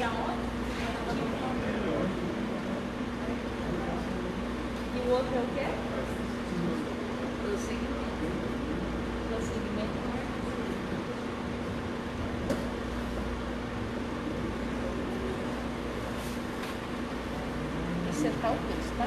E o outro é o quê? Prosseguimento. Prosseguimento. Isso é tal texto, tá?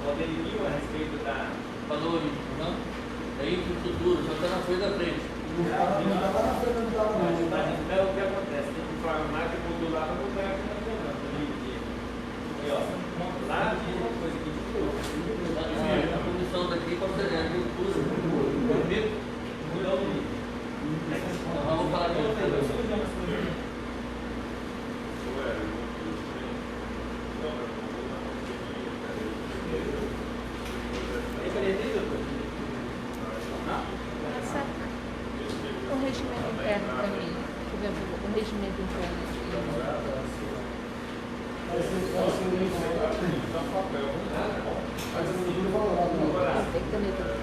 Poderia a respeito da valores, não? Daí para o futuro, só está na frente da frente. Então, o que acontece? Tem que formar que modular para mudar aqui na zona. E ó, lá tem uma coisa que A condição daqui pode ser a agricultura. mudou o nível. Então vamos falar de outra coisa. Essa, o regimento interno para mim. Deixa eu ver o regimento interno. Tem caneta.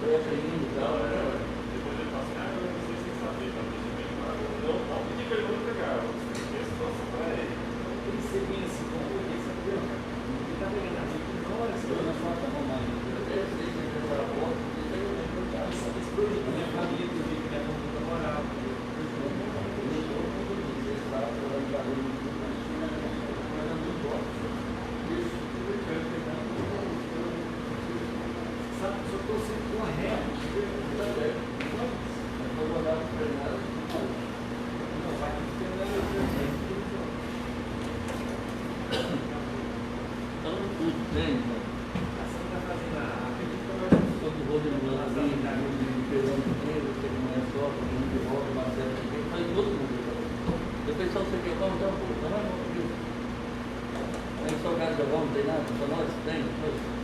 fecha ainda e tal. Depois ele fala assim, eu não sei se você sabe, então não pedir pergunta pra cá, você tem a situação pra ele. Tem que ser bem assim, como eu disse, entendeu? Ele tá pegando a gente na hora, se eu não faço a mamãe. Eu sei que ele vai a porta, ele vai perguntar, sabe, esse projeto, minha família, do jeito que minha família trabalhava. Sabe, só estou sendo correto. Não vai ter Então, tudo bem, né? a ação está fazendo a Só que o Rodrigo ali, o Pedrão Pinheiro, que não é só, porque não de volta, Marcelo, mas todo mundo. Depois só você quer vamos, então, pô, não vai não, viu? Tem só casa de vamos, não tem nada, só nós tem, coisa.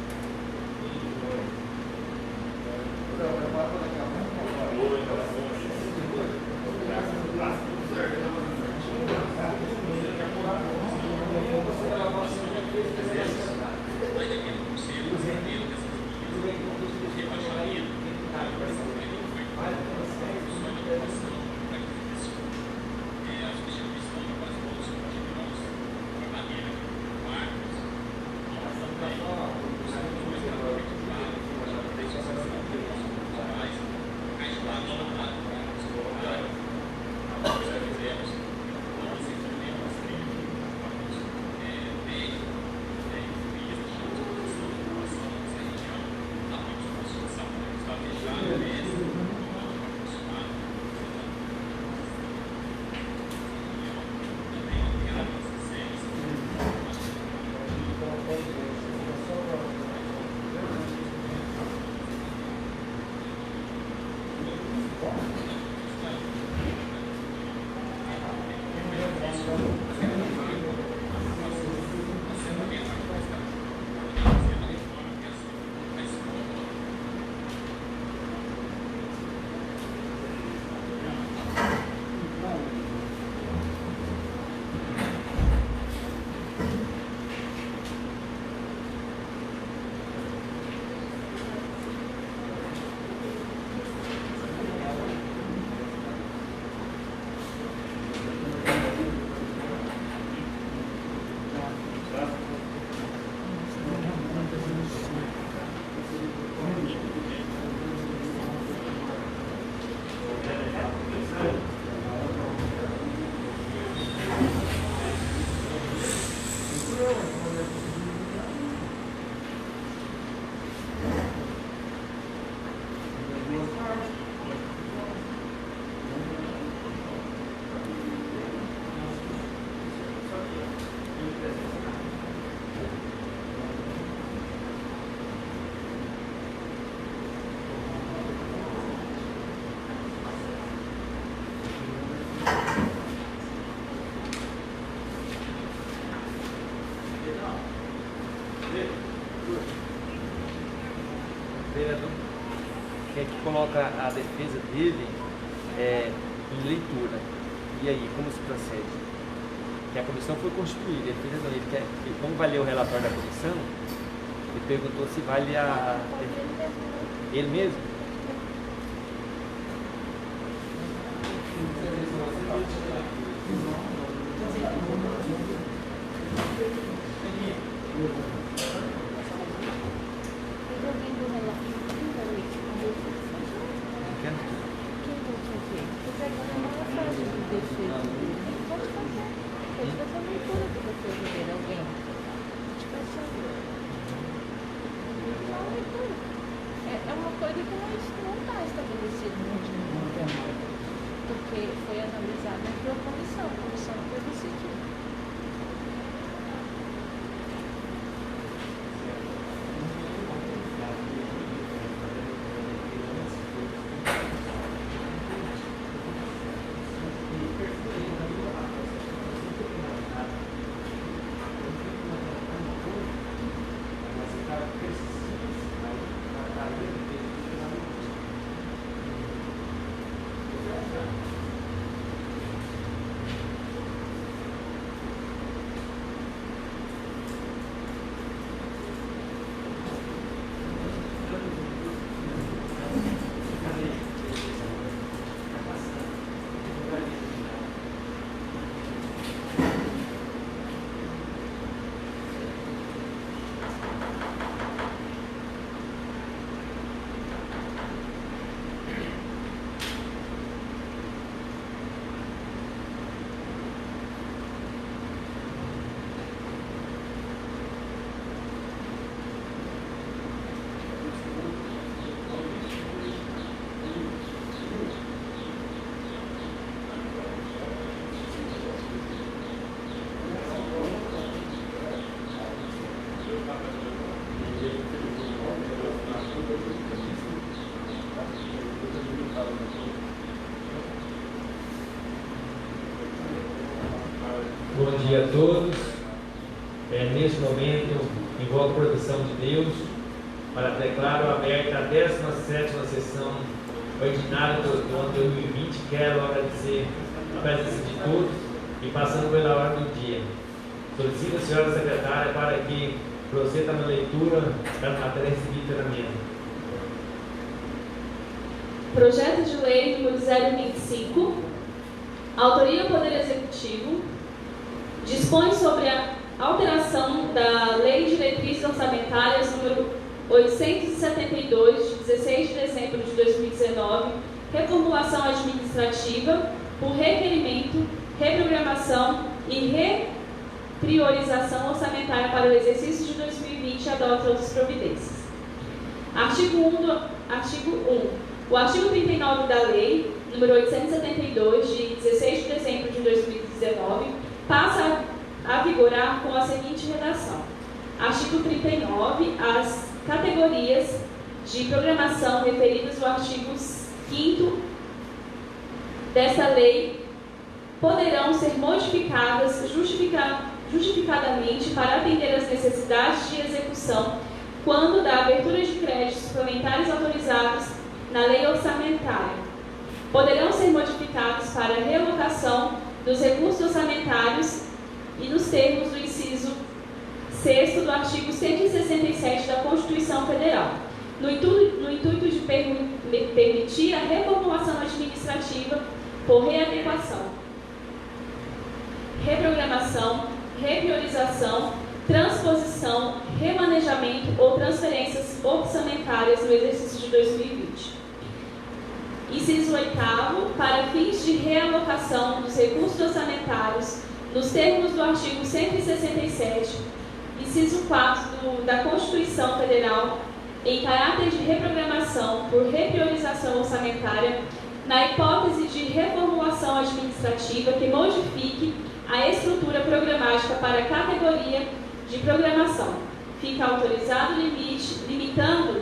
Que é que coloca a defesa dele em leitura. E aí, como se procede? Que a comissão foi constituída, ele fez assim, como vai ler o relatório da comissão, ele perguntou se vai ler ele mesmo? É uma coisa que não está estabelecida no último momento, porque foi analisada pela comissão, a comissão foi decidida. dia a todos. Neste momento, invoco a proteção de Deus para declaro aberta a 17ª sessão ordinária do ano 2020. Quero agradecer a presença de todos e passando pela hora do dia. Solicito a senhora secretária para que proceda na leitura das matérias recebidas pela mesa. Projeto de Lei número 025, autoria do Poder Executivo, dispõe sobre a alteração da Lei de Diretrizes Orçamentárias número 872, de 16 de dezembro de 2019, reformulação administrativa por requerimento, reprogramação e repriorização orçamentária para o exercício de 2020 e adota outras providências. Artigo 1. O artigo 39 da Lei número 872, de 16 de dezembro de 2019, passa a vigorar com a seguinte redação. Artigo 39. As categorias de programação referidas no artigo 5º desta lei poderão ser modificadas justificadamente para atender às necessidades de execução quando da abertura de créditos suplementares autorizados na lei orçamentária. Poderão ser modificados para realocação dos recursos orçamentários e nos termos do inciso 6º do artigo 167 da Constituição Federal, no intuito de permitir a reformulação administrativa por readequação, reprogramação, repriorização, transposição, remanejamento ou transferências orçamentárias no exercício de 2020. Inciso 8º, para fins de realocação dos recursos orçamentários nos termos do artigo 167, inciso 4 da Constituição Federal, em caráter de reprogramação por repriorização orçamentária, na hipótese de reformulação administrativa que modifique a estrutura programática para a categoria de programação. Fica autorizado o limite, limitando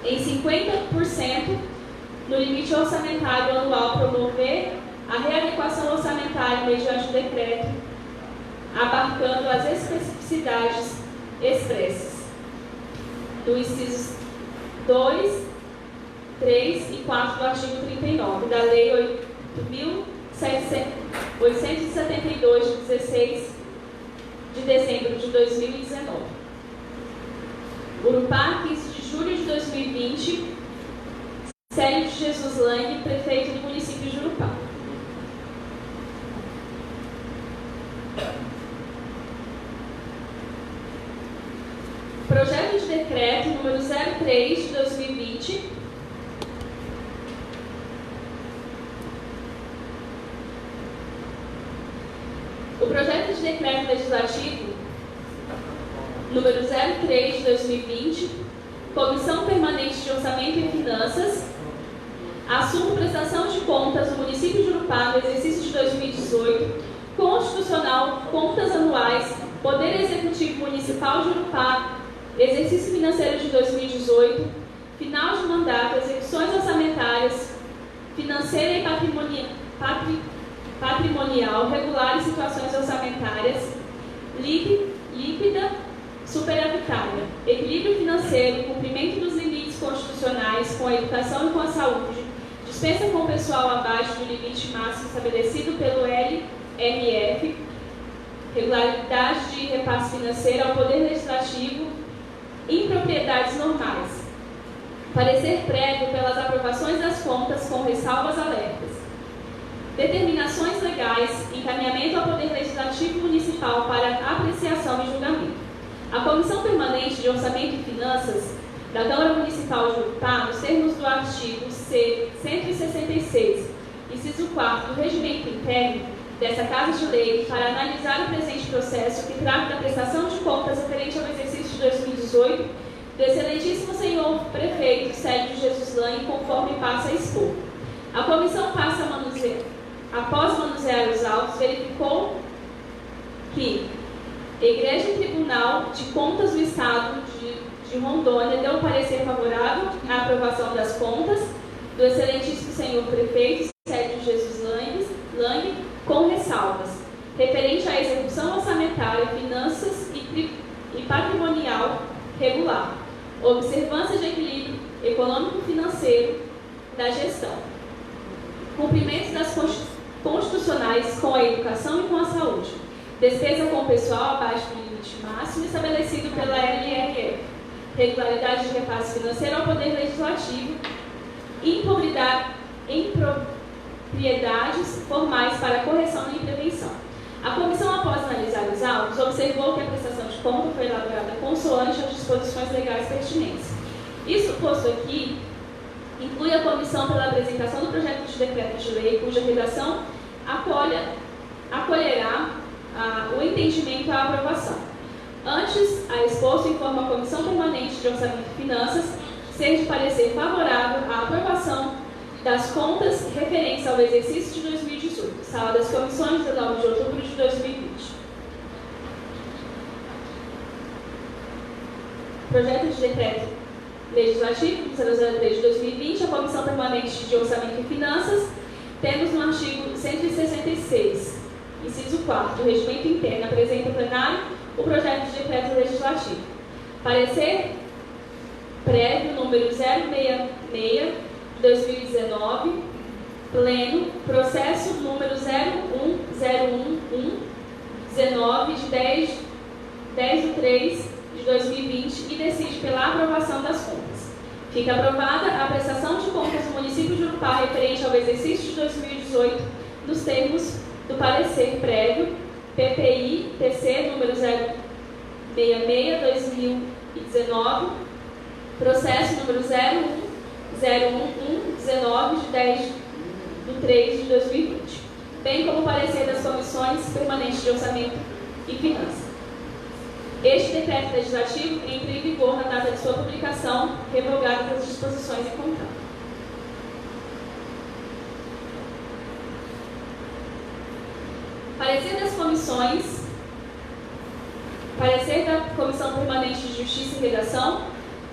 em 50% no limite orçamentário anual promover a readequação orçamentária mediante decreto, abarcando as especificidades expressas do incisos 2, 3 e 4 do artigo 39 da Lei 872, de 16 de dezembro de 2019. Urupá, 15 de julho de 2020, Célio de Jesus Lange, prefeito do município de Urupá. Projeto de decreto número 03 de 2020, o projeto de decreto legislativo número 03 de 2020, Comissão Permanente de Orçamento e Finanças, assunto prestação de contas do município de Urupá no exercício de 2018, constitucional, contas anuais, Poder Executivo Municipal de Urupá, exercício financeiro de 2018, final de mandato, execuções orçamentárias, financeira e patrimonial, regular em situações orçamentárias, líquida, superavitária, equilíbrio financeiro, cumprimento dos limites constitucionais com a educação e com a saúde, dispensa com o pessoal abaixo do limite máximo estabelecido pelo LRF, regularidade de repasse financeiro ao Poder Legislativo, impropriedades normais. Parecer prévio pelas aprovações das contas com ressalvas alertas. Determinações legais, encaminhamento ao Poder Legislativo Municipal para apreciação e julgamento. A Comissão Permanente de Orçamento e Finanças da Câmara Municipal de Urupá, nos termos do artigo 166, inciso 4 do Regimento Interno dessa Casa de Lei, para analisar o presente processo que trata da prestação de contas referente ao exercício de 2018 do excelentíssimo senhor prefeito Célio de Jesus Lange, conforme passa a expor. A comissão após manusear os autos, verificou que Igreja e Tribunal de Contas do Estado de Rondônia deu um parecer favorável à aprovação das contas do excelentíssimo senhor prefeito Célio de Jesus Lange, com ressalvas. referente à execução orçamentária, finanças e patrimonial regular, observância de equilíbrio econômico-financeiro da gestão, cumprimentos das constitucionais com a educação e com a saúde, despesa com o pessoal abaixo do limite máximo estabelecido pela LRF, regularidade de repasse financeiro ao Poder Legislativo, impropriedades formais para correção e prevenção. A comissão, após analisar os autos, observou que a prestação de conta foi elaborada consoante as disposições legais pertinentes. Isso posto aqui, inclui a comissão pela apresentação do projeto de decreto de lei, cuja redação acolherá o entendimento à aprovação. Antes, a exposto informa a Comissão Permanente de Orçamento e Finanças ser de parecer favorável à aprovação das contas referentes ao exercício de 2018, Sala das Comissões, 19 de outubro de 2020. Projeto de decreto legislativo 003 de 2020, a Comissão Permanente de Orçamento e Finanças, temos no artigo 166, inciso 4 do Regimento Interno, apresenta ao plenário o projeto de decreto legislativo. Parecer prévio número 066 de 2019, pleno, processo número 0101119 de 10/3 de 2020 e decide pela aprovação das contas. Fica aprovada a prestação de contas do município de Urupá referente ao exercício de 2018 nos termos do parecer prévio PPI TC número 066/2019, processo número 0101119 de 10/3 de 2020, bem como o parecer das comissões permanentes de orçamento e finanças. Este decreto legislativo entra em vigor na data de sua publicação, revogadas as disposições em contrato. Parecer das comissões. Parecer da Comissão Permanente de Justiça e Redação.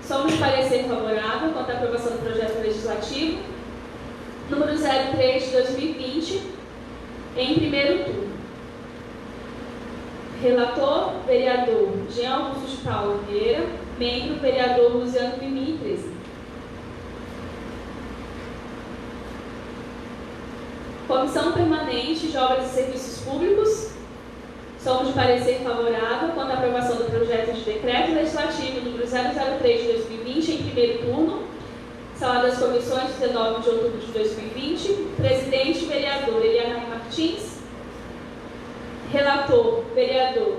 Somos de parecer favorável quanto à aprovação do projeto legislativo número 03 de 2020, em primeiro turno. Relator, vereador Jean Augusto de Paula Vieira. Membro, vereador Luciano Firmini Treza. Comissão Permanente de Obras e Serviços Públicos. Somos de parecer favorável quanto à aprovação do projeto de decreto legislativo número 003 de 2020, em primeiro turno. Sala das Comissões, 19 de outubro de 2020. Presidente, vereador Eliana Martins. Relator, vereador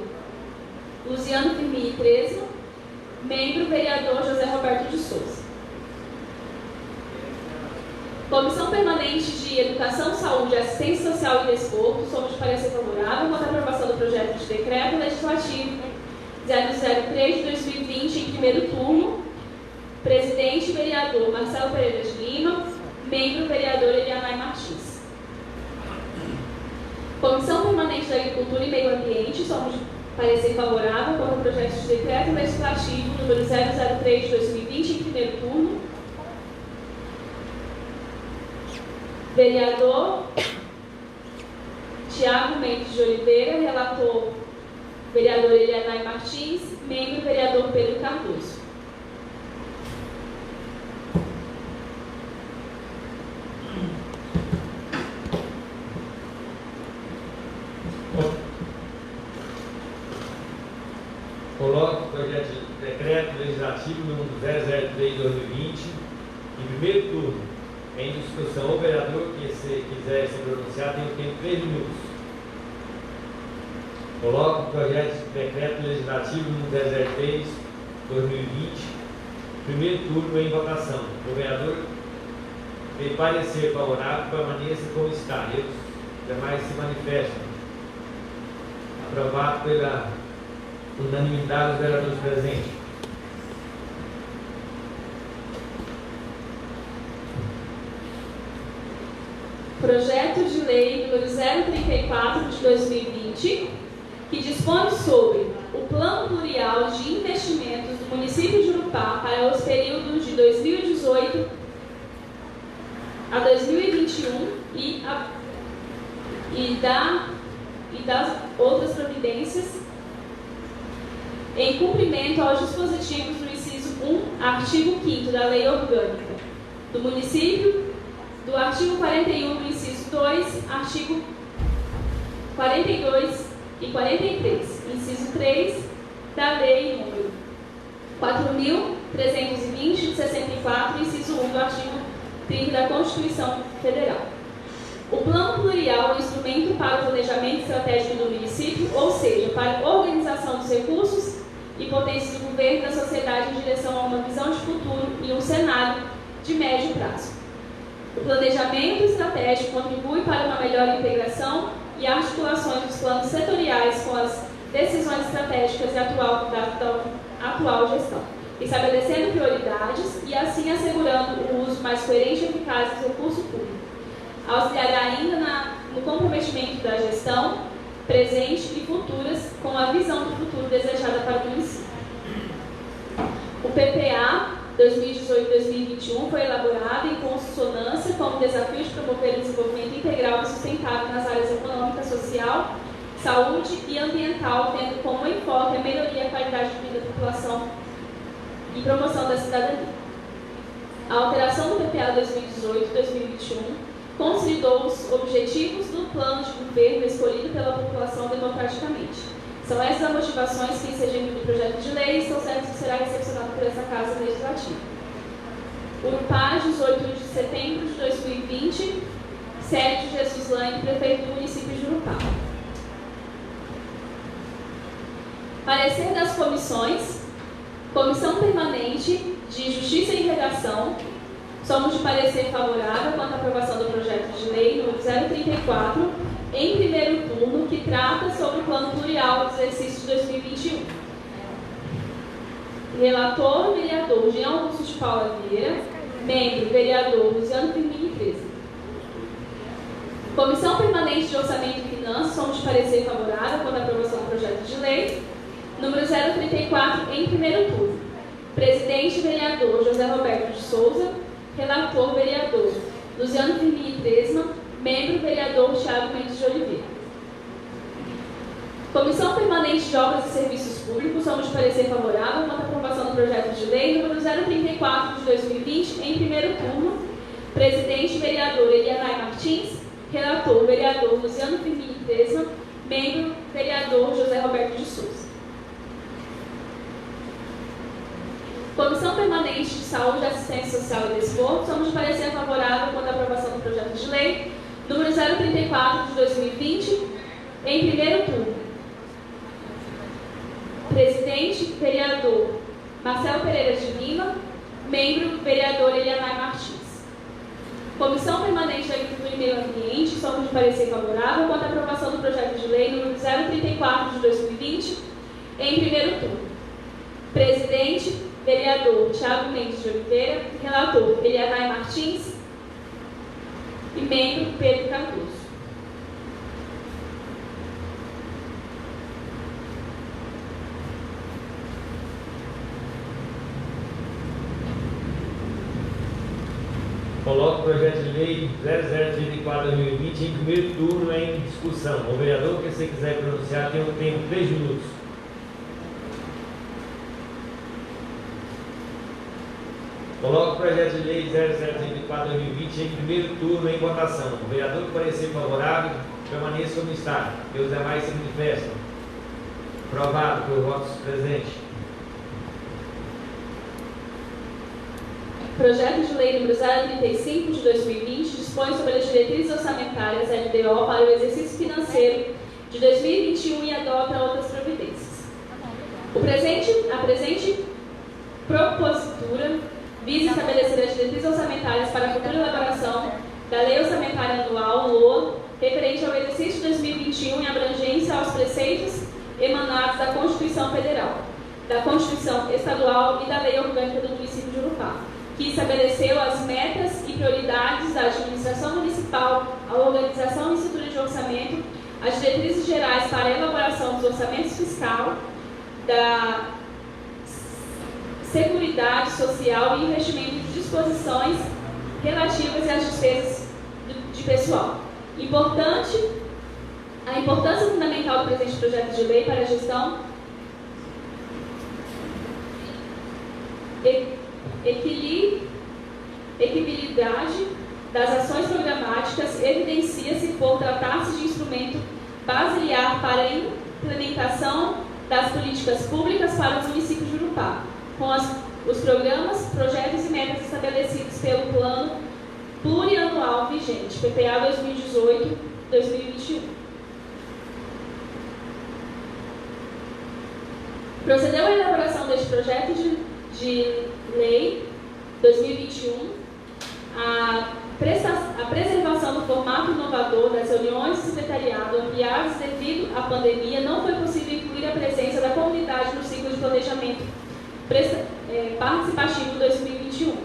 Luciano Firmini Treza. Membro, vereador José Roberto de Souza. Comissão Permanente de Educação, Saúde, Assistência Social e Desporto. Somos de parecer favorável quanto à aprovação do projeto de decreto legislativo 003 de 2020, em primeiro turno. Presidente, vereador Marcelo Pereira de Lima. Membro, vereador Elianai Martins. Comissão Permanente da Agricultura e Meio Ambiente. Somos de parecer favorável quanto ao projeto de decreto legislativo número 003 de 2020, em primeiro turno. Vereador Tiago Mendes de Oliveira. Relator, vereador Elianai Martins. Membro, vereador Pedro Cardoso. Coloco o projeto de decreto legislativo número 003 de 2020 em primeiro turno. Em discussão, o vereador que quiser se pronunciar tem o tempo de 3 minutos. Coloco o projeto de decreto legislativo número 003 de 2020, primeiro turno em votação. O vereador tem parecer favorável, permaneça como está. E os demais se manifestam. Aprovado pela unanimidade dos vereadores presentes. Projeto de Lei número 034 de 2020, que dispõe sobre o Plano Plurial de Investimentos do município de Urupá para os períodos de 2018 a 2021 e das providências em cumprimento aos dispositivos do inciso 1, artigo 5º da Lei Orgânica do Município, do artigo 41 do inciso 2, artigo 42 e 43, inciso 3 da Lei número 4.320 de 64, inciso 1 do artigo 30 da Constituição Federal. O Plano Plurial é um instrumento para o planejamento estratégico do município, ou seja, para a organização dos recursos e potências do governo e da sociedade em direção a uma visão de futuro e um cenário de médio prazo. O planejamento estratégico contribui para uma melhor integração e articulações dos planos setoriais com as decisões estratégicas da atual gestão, estabelecendo prioridades e assim assegurando o uso mais coerente e eficaz do recurso público. Auxiliará ainda no comprometimento da gestão presente e futuras com a visão do futuro desejada para o município. O PPA 2018-2021 foi elaborado em consonância com o desafio de promover o desenvolvimento integral e sustentável nas áreas econômica, social, saúde e ambiental, tendo como enfoque a melhoria e a qualidade de vida da população e promoção da cidadania. A alteração do PPA 2018-2021 consolidou os objetivos do plano de governo escolhido pela população democraticamente. São essas as motivações que, insergindo no projeto de lei, estão certos que será recepcionado por essa Casa Legislativa. Urpá, 18 de setembro de 2020, Sérgio Jesus Lane, prefeito do município de Urupá. Parecer das comissões. Comissão Permanente de Justiça e Redação. Somos de parecer favorável quanto à aprovação do projeto de lei número 034, em primeiro turno, que trata sobre o plano plurial do exercício de 2021. Relator, vereador Jean Augusto de Paula Vieira. Membro, vereador Luciano Firmini Presa. Comissão Permanente de Orçamento e Finanças, somos de parecer favorável quanto à aprovação do projeto de lei número 034, em primeiro turno. Presidente, vereador José Roberto de Souza. Relator, vereador Luciano Firmini Tresma. Membro, vereador Thiago Mendes de Oliveira. Comissão Permanente de Obras e Serviços Públicos, somos de parecer favorável quanto à aprovação do projeto de lei número 034 de 2020, em primeiro turno. Presidente, vereador Elianai Martins. Relator, vereador Luciano Firmini Tresma. Membro, vereador José Roberto de Souza. Comissão Permanente de Saúde, Assistência Social e Desporto, somos de parecer favorável quanto à aprovação do projeto de lei número 034 de 2020, em primeiro turno. Presidente, vereador Marcelo Pereira de Lima. Membro, vereador Elianai Martins. Comissão Permanente de Agricultura e Meio Ambiente, somos de parecer favorável quanto à aprovação do projeto de lei número 034 de 2020, em primeiro turno. Presidente, vereador Thiago Mendes de Oliveira. Relator, Elianai Martins. E membro, Pedro Cardoso. Coloco o projeto de lei 0034/2020 em primeiro turno em discussão. O vereador que você quiser pronunciar tem um tempo de 3 minutos. Coloco o projeto de lei 0034/2020 em primeiro turno em votação. O vereador que parecer favorável, permaneça como está. E os demais se manifestam. Aprovado por votos presentes. Projeto de lei número 035 de 2020 dispõe sobre as diretrizes orçamentárias LDO para o exercício financeiro de 2021 e adota outras providências. A presente propositura visa estabelecer as diretrizes orçamentárias para a futura elaboração da Lei Orçamentária Anual, LOA, referente ao exercício de 2021 em abrangência aos preceitos emanados da Constituição Federal, da Constituição Estadual e da Lei Orgânica do município de Urupá, que estabeleceu as metas e prioridades da administração municipal, a organização e estrutura de orçamento, as diretrizes gerais para a elaboração dos orçamentos fiscal, da Seguridade Social e investimento de disposições relativas às despesas de pessoal. Importante A importância fundamental do presente projeto de lei para a gestão, equilibridade das ações programáticas evidencia-se por tratar-se de instrumento basilar para a implementação das políticas públicas para os municípios de Jurupá, com os programas, projetos e metas estabelecidos pelo Plano Plurianual Vigente, PPA 2018-2021. Procedeu à elaboração deste projeto de lei 2021, a preservação do formato inovador das reuniões de secretariado ampliadas devido à pandemia. Não foi possível incluir a presença da comunidade no ciclo de planejamento participativo 2021.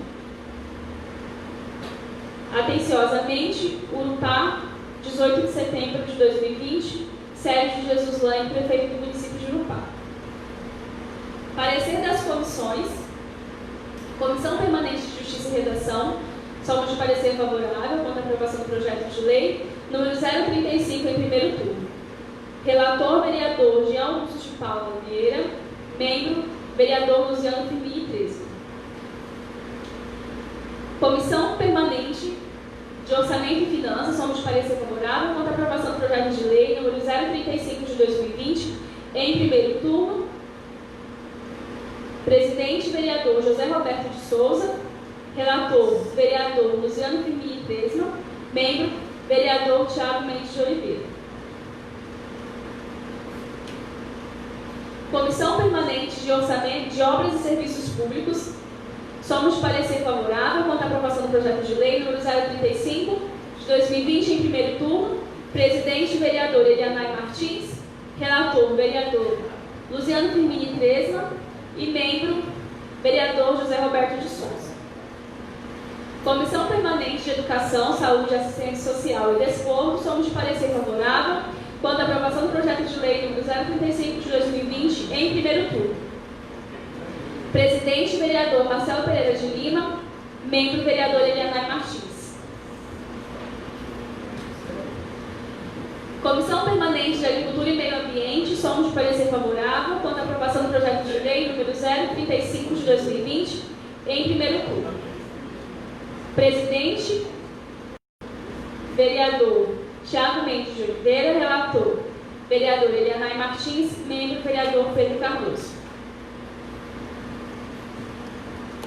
Atenciosamente, Urupá, 18 de setembro de 2020, Sérgio Jesus Lange, prefeito do município de Urupá. Parecer das comissões. Comissão Permanente de Justiça e Redação, somos de parecer favorável quanto à aprovação do projeto de lei, número 035, em primeiro turno. Relator, vereador Jean Augusto de Paula Vieira. Membro, vereador Luciano Firmini Tresco. Comissão Permanente de Orçamento e Finanças, somos de parecer favorável quanto à aprovação do projeto de lei, número 035 de 2020, em primeiro turno. Presidente, vereador José Roberto de Souza. Relator, vereador Luciano Firmini Tresco. Membro, vereador Tiago Mendes de Oliveira. Comissão Permanente de Orçamento de Obras e Serviços Públicos, somos de parecer favorável quanto à aprovação do projeto de lei número 035 de 2020 em primeiro turno. Presidente, vereador Elianai Martins. Relator, vereador Luciano Firmini Tresco. E membro, vereador José Roberto de Souza. Comissão Permanente de Educação, Saúde, Assistência Social e Desporto, somos de parecer favorável quanto à aprovação do projeto de lei número 035 de 2020 em primeiro turno. Presidente, vereador Marcelo Pereira de Lima. Membro, vereador Elianai Martins. Comissão Permanente de Agricultura e Meio Ambiente, somos de parecer favorável quanto à aprovação do projeto de lei número 035 de 2020 em primeiro turno. Presidente, vereador Tiago Mendes de Oliveira. Relator, vereador Elianai Martins. Membro, vereador Pedro Cardoso.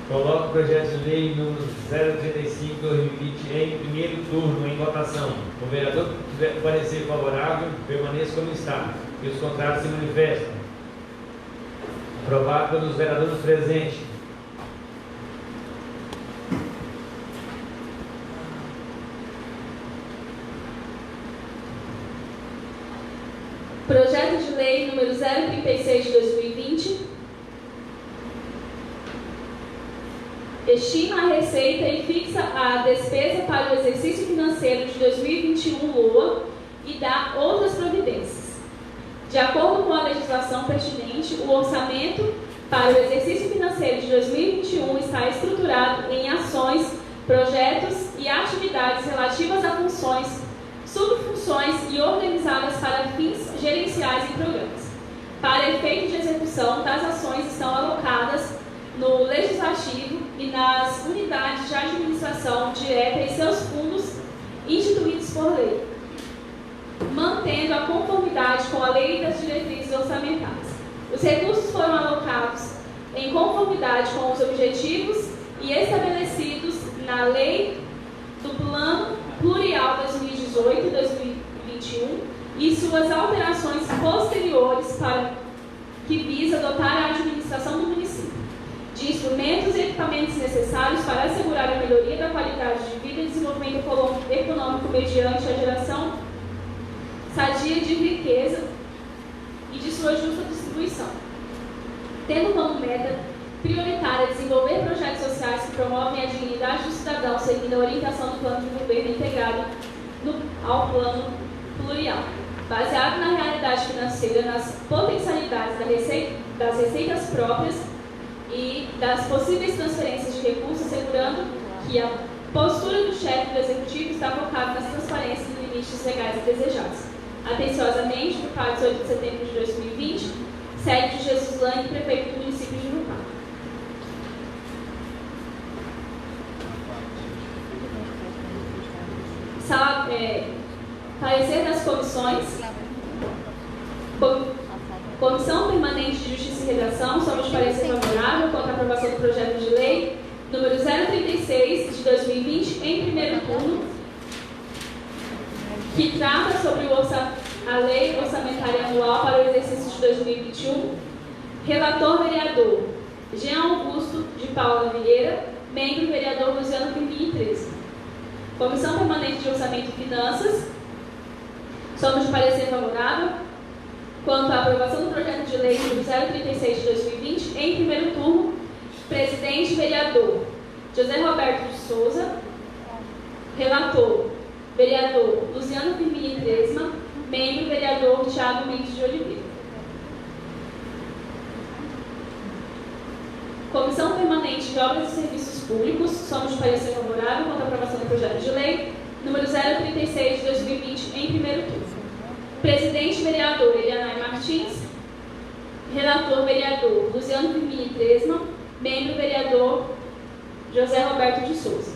Coloco o projeto de lei número 035 de 2020 em primeiro turno em votação. O vereador que tiver parecer favorável, permaneça como está. E os contrários se manifestam. Aprovado pelos vereadores presentes. Projeto de lei número 036 de 2020. Estima a receita e fixa a despesa para o exercício financeiro de 2021 LOA e dá outras providências. De acordo com a legislação pertinente, o orçamento para o exercício financeiro de 2021 está estruturado em ações, projetos e atividades relativas a funções, subfunções e organizadas para fins gerenciais e programas. Para efeito de execução, tais ações estão alocadas no Legislativo e nas unidades de administração direta e seus fundos instituídos por lei, mantendo a conformidade com a lei das diretrizes orçamentárias. Os recursos foram alocados em conformidade com os objetivos e estabelecidos na Lei do Plano Plurial 2018-2021 e suas alterações posteriores para que visa dotar a administração do município de instrumentos e equipamentos necessários para assegurar a melhoria da qualidade de vida e desenvolvimento econômico mediante a geração sadia de riqueza e de sua justa distribuição, tendo como meta prioritária desenvolver projetos sociais que promovem a dignidade do cidadão, seguindo a orientação do plano de governo integrado ao plano plurial, baseado na realidade financeira, nas potencialidades das receitas próprias e das possíveis transferências de recursos, assegurando que a postura do chefe do executivo está focada nas transparências e limites legais desejados. atenciosamente, Grupal, 18 de setembro de 2020, sede de Jesus Lang, prefeito do município de Grupal. Parecer das comissões. Comissão Permanente de Justiça e Redação, somos de parecer favorável quanto à aprovação do projeto de lei número 036 de 2020 em primeiro turno, que trata sobre a Lei Orçamentária Anual para o exercício de 2021. Relator vereador Jean Augusto de Paula Vieira, membro vereador Luciano Firmini 13. Comissão Permanente de Orçamento e Finanças, somos de parecer favorável quanto à aprovação do projeto de lei número 036 de 2020 em primeiro turno. Presidente vereador José Roberto de Souza. Relator vereador Luciano Firmini Tresma, membro vereador Thiago Mendes de Oliveira. Comissão Permanente de Obras e Serviços Públicos, somos de parecer favorável quanto à aprovação do projeto de lei número 036 de 2020 em primeiro turno. Presidente vereador Elianai Martins. Relator vereador Luciano Firmini Tresma, membro vereador José Roberto de Souza.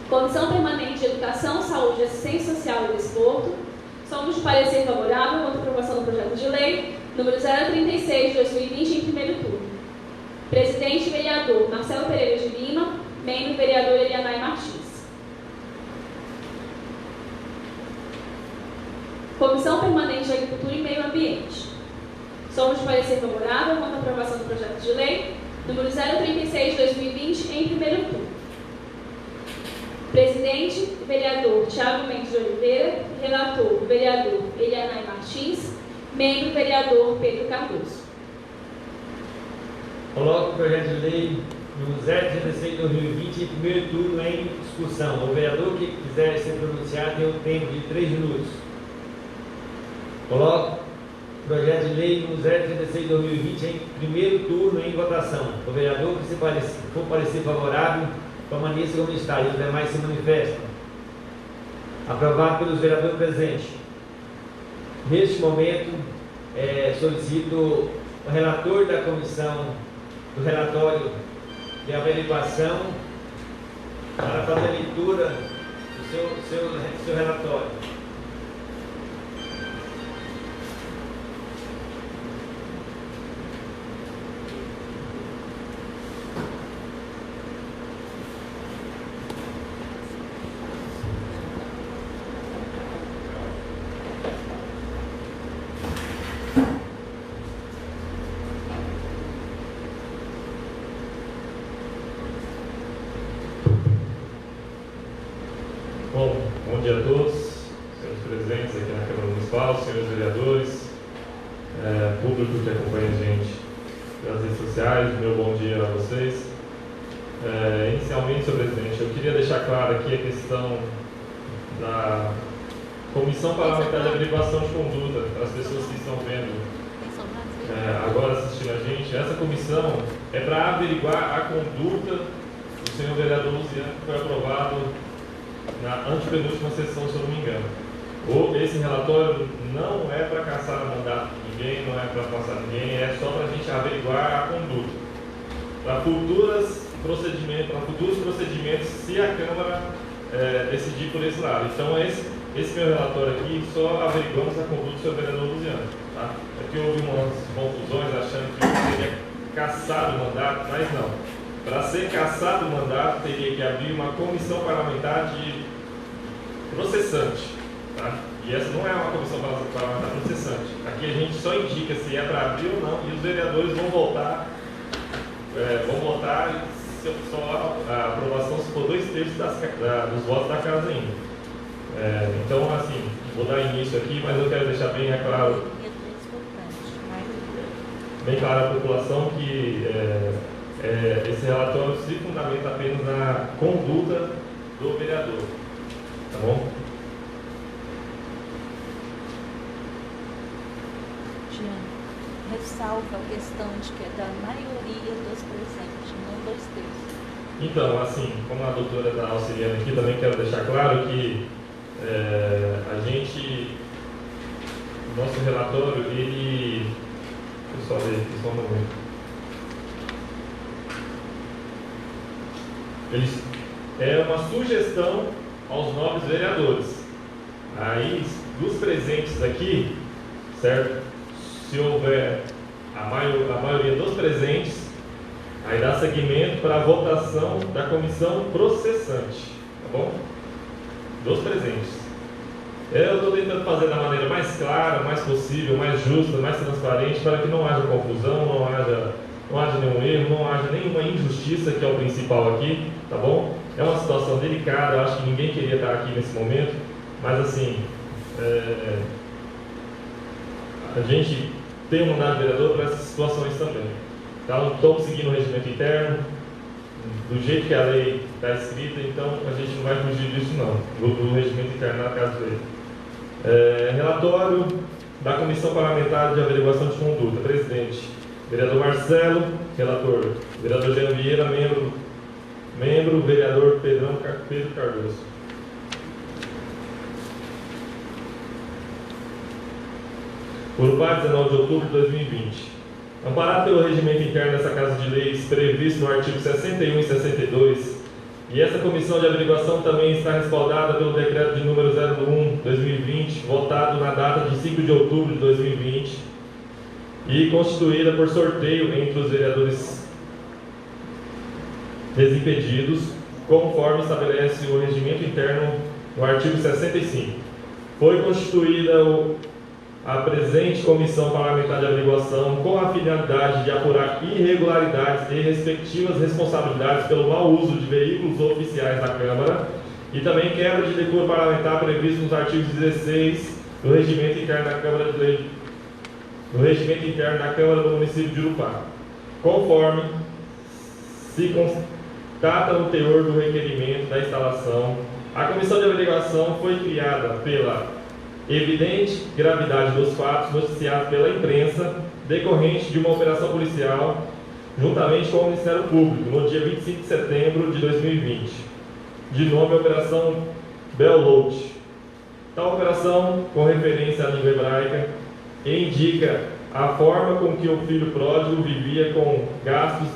Comissão Permanente de Educação, Saúde, Assistência Social e Desporto, somos de parecer favorável quanto à aprovação do projeto de lei número 036 de 2020 em primeiro turno. Presidente vereador Marcelo Pereira de Lima, membro vereador Elianai Martins. Comissão Permanente de Agricultura e Meio Ambiente, somos de parecer favorável quanto à aprovação do projeto de lei número 036 de 2020 em primeiro turno. Presidente vereador Thiago Mendes de Oliveira. Relator vereador Elianai Martins, membro vereador Pedro Cardoso. Coloco o projeto de lei número 016 de 2020 em primeiro turno em discussão. O vereador que quiser ser pronunciado tem um tempo de 3 minutos. Coloco o projeto de lei número 036 de 2020 em primeiro turno em votação. O vereador que for parecer favorável permaneça como está e os demais se manifestam. Aprovado pelos vereadores presentes. Neste momento, solicito o relator da comissão do relatório de averiguação para fazer a leitura do seu relatório. Bom dia a todos, senhores presentes aqui na Câmara Municipal, senhores vereadores, público que acompanha a gente pelas redes sociais, meu bom dia a vocês. Inicialmente, senhor presidente, eu queria deixar claro aqui a questão da Comissão Parlamentar de Averiguação de Conduta, para as pessoas que estão vendo agora assistindo a gente. Essa comissão é para averiguar a conduta do senhor vereador Luciano, que foi aprovado na antepenúltima sessão, se eu não me engano. Esse relatório não é para caçar o mandato de ninguém, não é para passar ninguém, é só para a gente averiguar a conduta. Para futuros procedimentos, se a Câmara decidir por esse lado. Então, esse meu relatório aqui, só averiguamos a conduta do senhor vereador Luciano. Tá? Aqui houve umas confusões achando que ele teria caçado o mandato, mas não. Para ser cassado o mandato, teria que abrir uma comissão parlamentar de processante. Tá? E essa não é uma comissão parlamentar processante. Aqui a gente só indica se é para abrir ou não, e os vereadores vão votar só a aprovação se for 2/3 dos votos da casa ainda. Então, assim, vou dar início aqui, mas eu quero deixar bem claro à população que esse relatório se fundamenta apenas na conduta do vereador. Tá bom? Ressalva a questão de que é da maioria dos presentes, não 2/3. Então, assim, como a doutora está auxiliando aqui, também quero deixar claro que a gente o nosso relatório, ele... Deixa eu só ver aqui, só um momento. Ele é uma sugestão aos nobres vereadores. Aí, dos presentes aqui, certo? Se houver a maioria dos presentes, aí dá seguimento para a votação da comissão processante, tá bom? Dos presentes. Eu estou tentando fazer da maneira mais clara, mais possível, mais justa, mais transparente, para que não haja confusão, não haja nenhum erro, não haja nenhuma injustiça, que é o principal aqui, tá bom? É uma situação delicada, eu acho que ninguém queria estar aqui nesse momento, mas assim, a gente tem um mandato de vereador para essas situações também. Então, estamos seguindo o regimento interno, do jeito que a lei está escrita, então a gente não vai fugir disso não, do regimento interno na Casa de Lei. Relatório da Comissão Parlamentar de Averiguação de Conduta. Presidente, vereador Marcelo. Relator, vereador Jean Vieira. Membro, vereador Pedro Cardoso. Urupá, 19 de outubro de 2020. Amparado pelo regimento interno dessa Casa de Leis, previsto no artigo 61 e 62, e essa comissão de averiguação também está respaldada pelo decreto de número 01/2020, votado na data de 5 de outubro de 2020, e constituída por sorteio entre os vereadores desimpedidos, conforme estabelece o regimento interno no artigo 65. Foi constituída a presente Comissão Parlamentar de Averiguação com a finalidade de apurar irregularidades e respectivas responsabilidades pelo mau uso de veículos oficiais da Câmara e também quebra de decoro parlamentar previsto nos artigos 16 do Regimento Interno da Câmara do município de Urupá, conforme se constata no teor do requerimento da instalação. A Comissão de Averiguação foi criada pela evidente gravidade dos fatos noticiados pela imprensa, decorrente de uma operação policial, juntamente com o Ministério Público, no dia 25 de setembro de 2020, de nome Operação Bell-Load. Tal operação, com referência à língua hebraica, indica a forma com que o filho pródigo vivia com gastos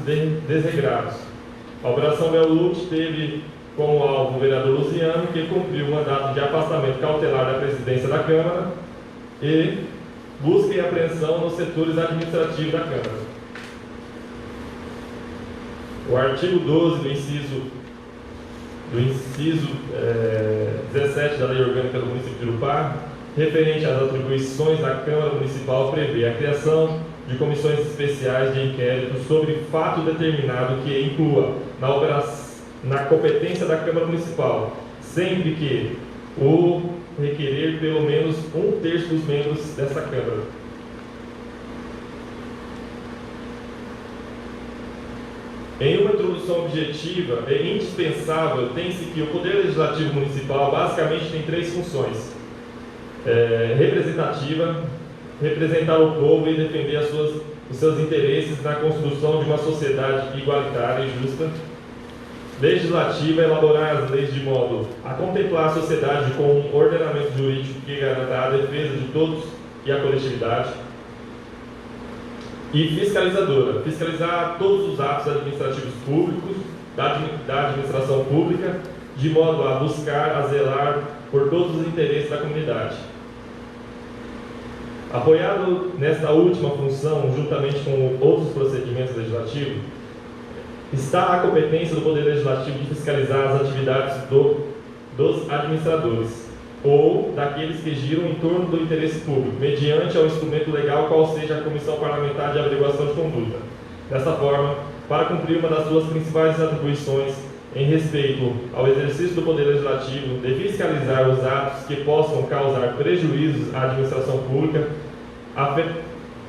desregrados. A Operação Bell-Load teve como alvo o vereador Luciano, que cumpriu o mandato de afastamento cautelar da presidência da Câmara e busca e apreensão nos setores administrativos da Câmara. O artigo 12 do inciso 17 da Lei Orgânica do município de Urupá, referente às atribuições da Câmara Municipal, prevê a criação de comissões especiais de inquérito sobre fato determinado que inclua na competência da Câmara Municipal, sempre que o requerer pelo menos 1/3 dos membros dessa Câmara. Em uma introdução objetiva, é indispensável, tem-se que o Poder Legislativo Municipal basicamente tem 3 funções. Representativa, representar o povo e defender os seus interesses na construção de uma sociedade igualitária e justa. Legislativa, elaborar as leis de modo a contemplar a sociedade com um ordenamento jurídico que garanta a defesa de todos e a coletividade. E fiscalizadora, fiscalizar todos os atos administrativos públicos, da administração pública, de modo a buscar, a zelar por todos os interesses da comunidade. Apoiado nesta última função, juntamente com outros procedimentos legislativos, está a competência do Poder Legislativo de fiscalizar as atividades dos administradores ou daqueles que giram em torno do interesse público, mediante ao instrumento legal qual seja a Comissão Parlamentar de Averiguação de Conduta. Dessa forma, para cumprir uma das suas principais atribuições em respeito ao exercício do Poder Legislativo de fiscalizar os atos que possam causar prejuízos à administração pública,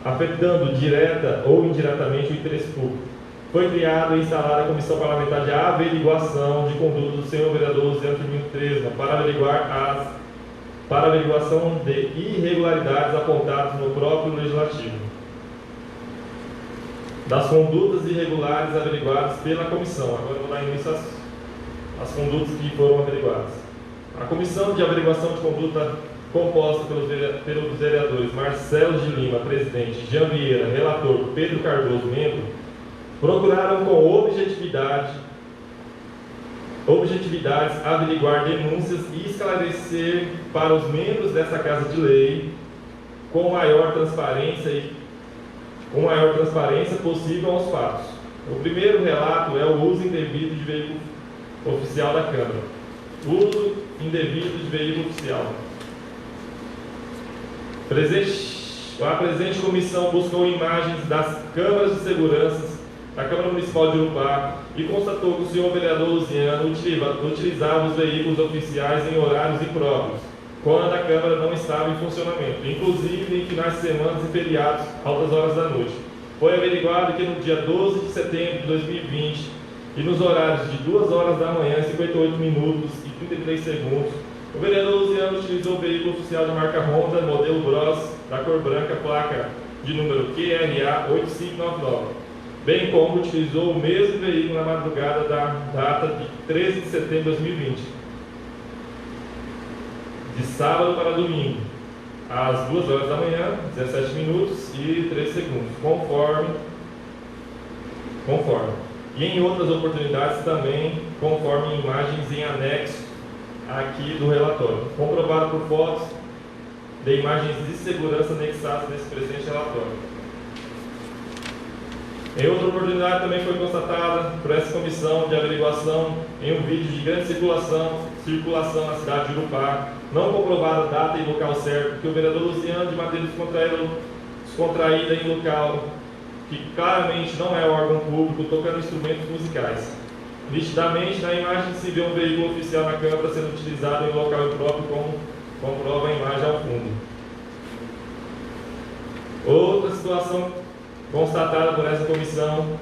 afetando direta ou indiretamente o interesse público, foi criada e instalada a Comissão Parlamentar de Averiguação de Conduta do senhor vereador Luciano Firmino Tresma para averiguação de irregularidades apontadas no próprio Legislativo. Das condutas irregulares averiguadas pela Comissão. Agora eu vou dar início às condutas que foram averiguadas. A Comissão de Averiguação de Conduta composta pelos vereadores Marcelo de Lima, presidente, Jean Vieira, relator, Pedro Cardoso, membro, procuraram com objetividades averiguar denúncias e esclarecer para os membros dessa Casa de Lei com maior transparência possível aos fatos. O primeiro relato é o uso indevido de veículo oficial da Câmara. Uso indevido de veículo oficial. A presente comissão buscou imagens das câmaras de segurança da Câmara Municipal de Urupá e constatou que o senhor vereador Luciano utilizava os veículos oficiais em horários impróprios, quando a Câmara não estava em funcionamento, inclusive em finais de semana e feriados, altas horas da noite. Foi averiguado que no dia 12 de setembro de 2020 e nos horários de 2 horas da manhã, 58 minutos e 33 segundos, o vereador Luciano utilizou o veículo oficial da marca Honda, modelo Bros, da cor branca, placa de número QRA 8599, bem como utilizou o mesmo veículo na madrugada da data de 13 de setembro de 2020, de sábado para domingo, às 2 horas da manhã, 17 minutos e 3 segundos, conforme. E em outras oportunidades também, conforme imagens em anexo aqui do relatório, comprovado por fotos de imagens de segurança anexadas nesse presente relatório. Em outra oportunidade também foi constatada por essa comissão de averiguação em um vídeo de grande circulação na cidade de Urupá, não comprovada a data e local certo, que o vereador Luciano, de maneira descontraída em local que claramente não é órgão público, tocando instrumentos musicais. Nitidamente, na imagem se vê um veículo oficial na Câmara sendo utilizado em local impróprio, como comprova a imagem ao fundo. Outra situação constatada por essa comissão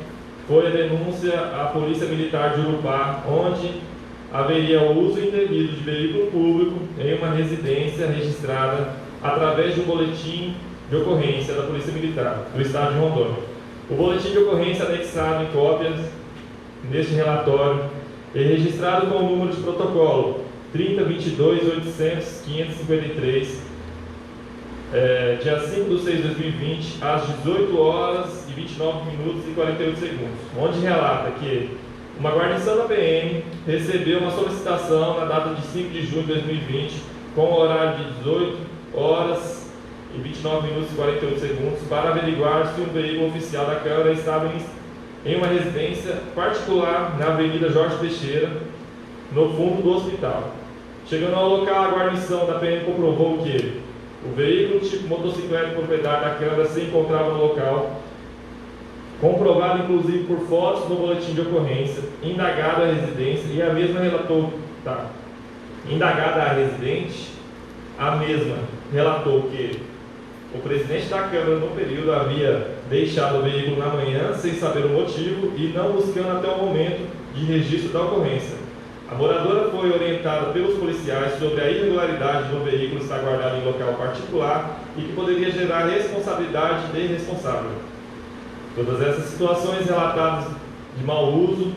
foi a denúncia à Polícia Militar de Urupá, onde haveria o uso indevido de veículo público em uma residência registrada através de um boletim de ocorrência da Polícia Militar do Estado de Rondônia. O boletim de ocorrência anexado em cópias neste relatório é registrado com o número de protocolo 30.22.800.553, dia 5 de 6 de 2020, às 18 horas e 29 minutos e 48 segundos, onde relata que uma guarnição da PM recebeu uma solicitação na data de 5 de junho de 2020, com o horário de 18 horas e 29 minutos e 48 segundos, para averiguar se um veículo oficial da Câmara estava em uma residência particular na Avenida Jorge Teixeira, no fundo do hospital. Chegando ao local, a guarnição da PM comprovou que o veículo tipo motocicleta propriedade da Câmara se encontrava no local, comprovado inclusive por fotos no boletim de ocorrência, indagado a residência e a mesma relatou, indagada a residente, a mesma relatou que o presidente da Câmara no período havia deixado o veículo na manhã sem saber o motivo e não buscando até o momento de registro da ocorrência. A moradora foi orientada pelos policiais sobre a irregularidade do veículo estar guardado em local particular e que poderia gerar responsabilidade de responsável. Todas essas situações relatadas de mau uso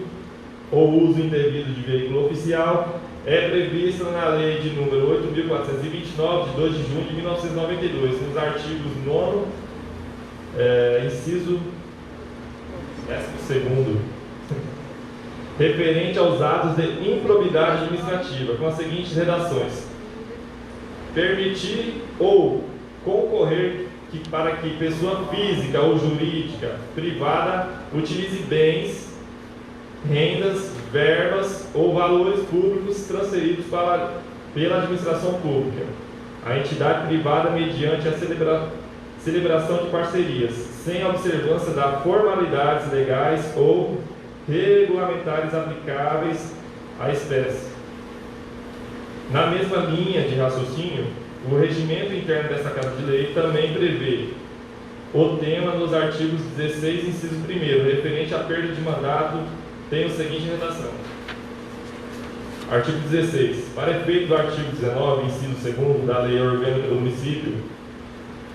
ou uso indevido de veículo oficial é prevista na Lei de número 8.429, de 2 de junho de 1992, nos artigos 9º, inciso 12º, referente aos atos de improbidade administrativa, com as seguintes redações: permitir ou concorrer para que pessoa física ou jurídica privada utilize bens, rendas, verbas ou valores públicos transferidos pela administração pública à entidade privada mediante a celebração de parcerias, sem observância das formalidades legais ou regulamentares aplicáveis à espécie. Na mesma linha de raciocínio, o regimento interno dessa Casa de Lei também prevê o tema nos artigos 16, inciso 1º, referente à perda de mandato, tem a seguinte redação. Artigo 16. Para efeito do artigo 19, inciso 2º da Lei Orgânica do Município,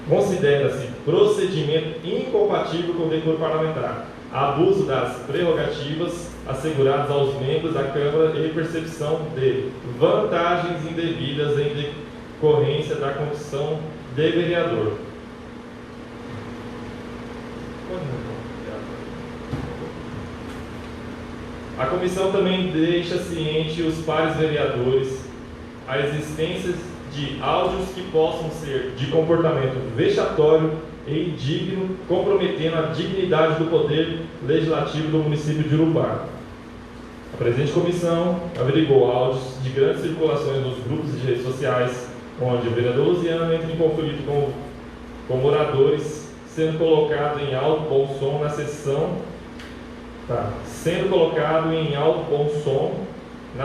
considera-se procedimento incompatível com o decoro parlamentar, abuso das prerrogativas asseguradas aos membros da Câmara e percepção de vantagens indevidas em decorrência da condição de vereador. A comissão também deixa ciente os pares vereadores a existência de áudios que possam ser de comportamento vexatório e indigno, comprometendo a dignidade do poder legislativo do município de Urubá. A presente comissão averigou áudios de grandes circulações nos grupos de redes sociais, onde o vereador Luciano entra em conflito com moradores, sendo colocado em alto bom som na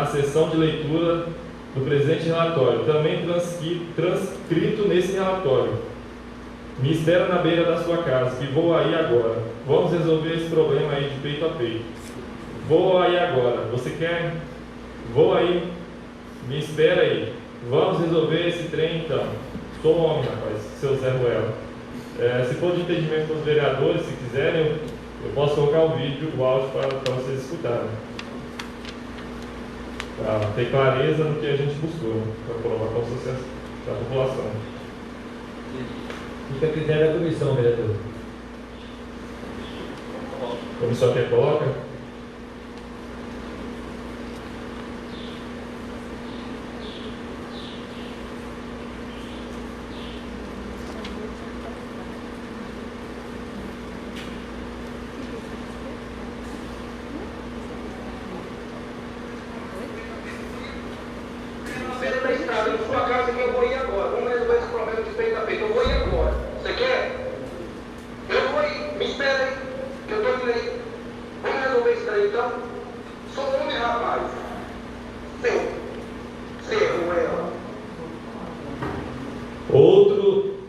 sessão de leitura do presente relatório, também transcrito nesse relatório. Me espera na beira da sua casa, que vou aí agora. Vamos resolver esse problema aí de peito a peito. Vou aí agora. Você quer? Vou aí. Me espera aí. Vamos resolver esse trem então. Sou um homem, rapaz, seu Zé Ruela. Se for de entendimento com os vereadores, se quiserem, eu posso colocar o vídeo, o áudio para vocês escutarem. Para ter clareza no que a gente buscou, para provar a consciência da população. Fica a critério da comissão, vereador. A comissão quer coloca?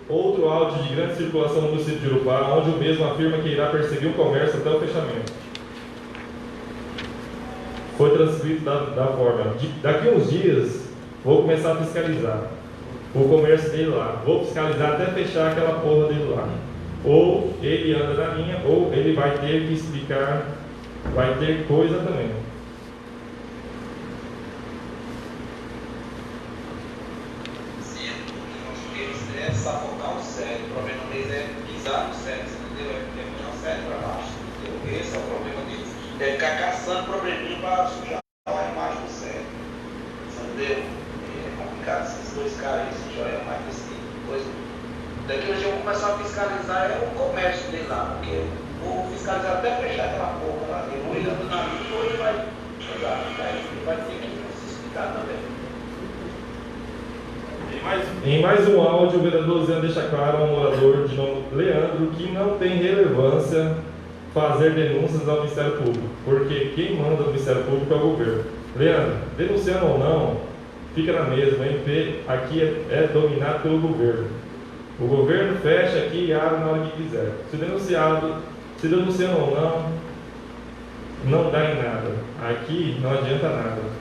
Outro áudio de grande circulação no município de Urubá, onde o mesmo afirma que irá perseguir o comércio até o fechamento. Foi transcrito da forma: daqui uns dias vou começar a fiscalizar o comércio dele lá, vou fiscalizar até fechar aquela porra dele lá. Ou ele anda na linha, ou ele vai ter que explicar, vai ter coisa também. Sabotar o cérebro, o problema deles é pisar no cérebro, entendeu? É puxar o cérebro para baixo, entendeu? Esse é o problema deles. Deve ficar caçando probleminha para sujar a imagem do cérebro, entendeu? É complicado esses dois caras aí, sujar a imagem desse tipo de coisa. Daqui a eu vou começar a fiscalizar o comércio dele lá, porque eu vou fiscalizar até fechar aquela porra lá dele. Ou ele anda na linha, ou ele vai jogar, ele vai ter que se explicar também. Em mais um áudio, o vereador Luciano deixa claro a um morador de nome Leandro que não tem relevância fazer denúncias ao Ministério Público, porque quem manda no Ministério Público é o governo. Leandro, denunciando ou não, fica na mesma. O MP aqui é dominado pelo governo. O governo fecha aqui e abre na hora que quiser. Se denunciando ou não, não dá em nada. Aqui não adianta nada.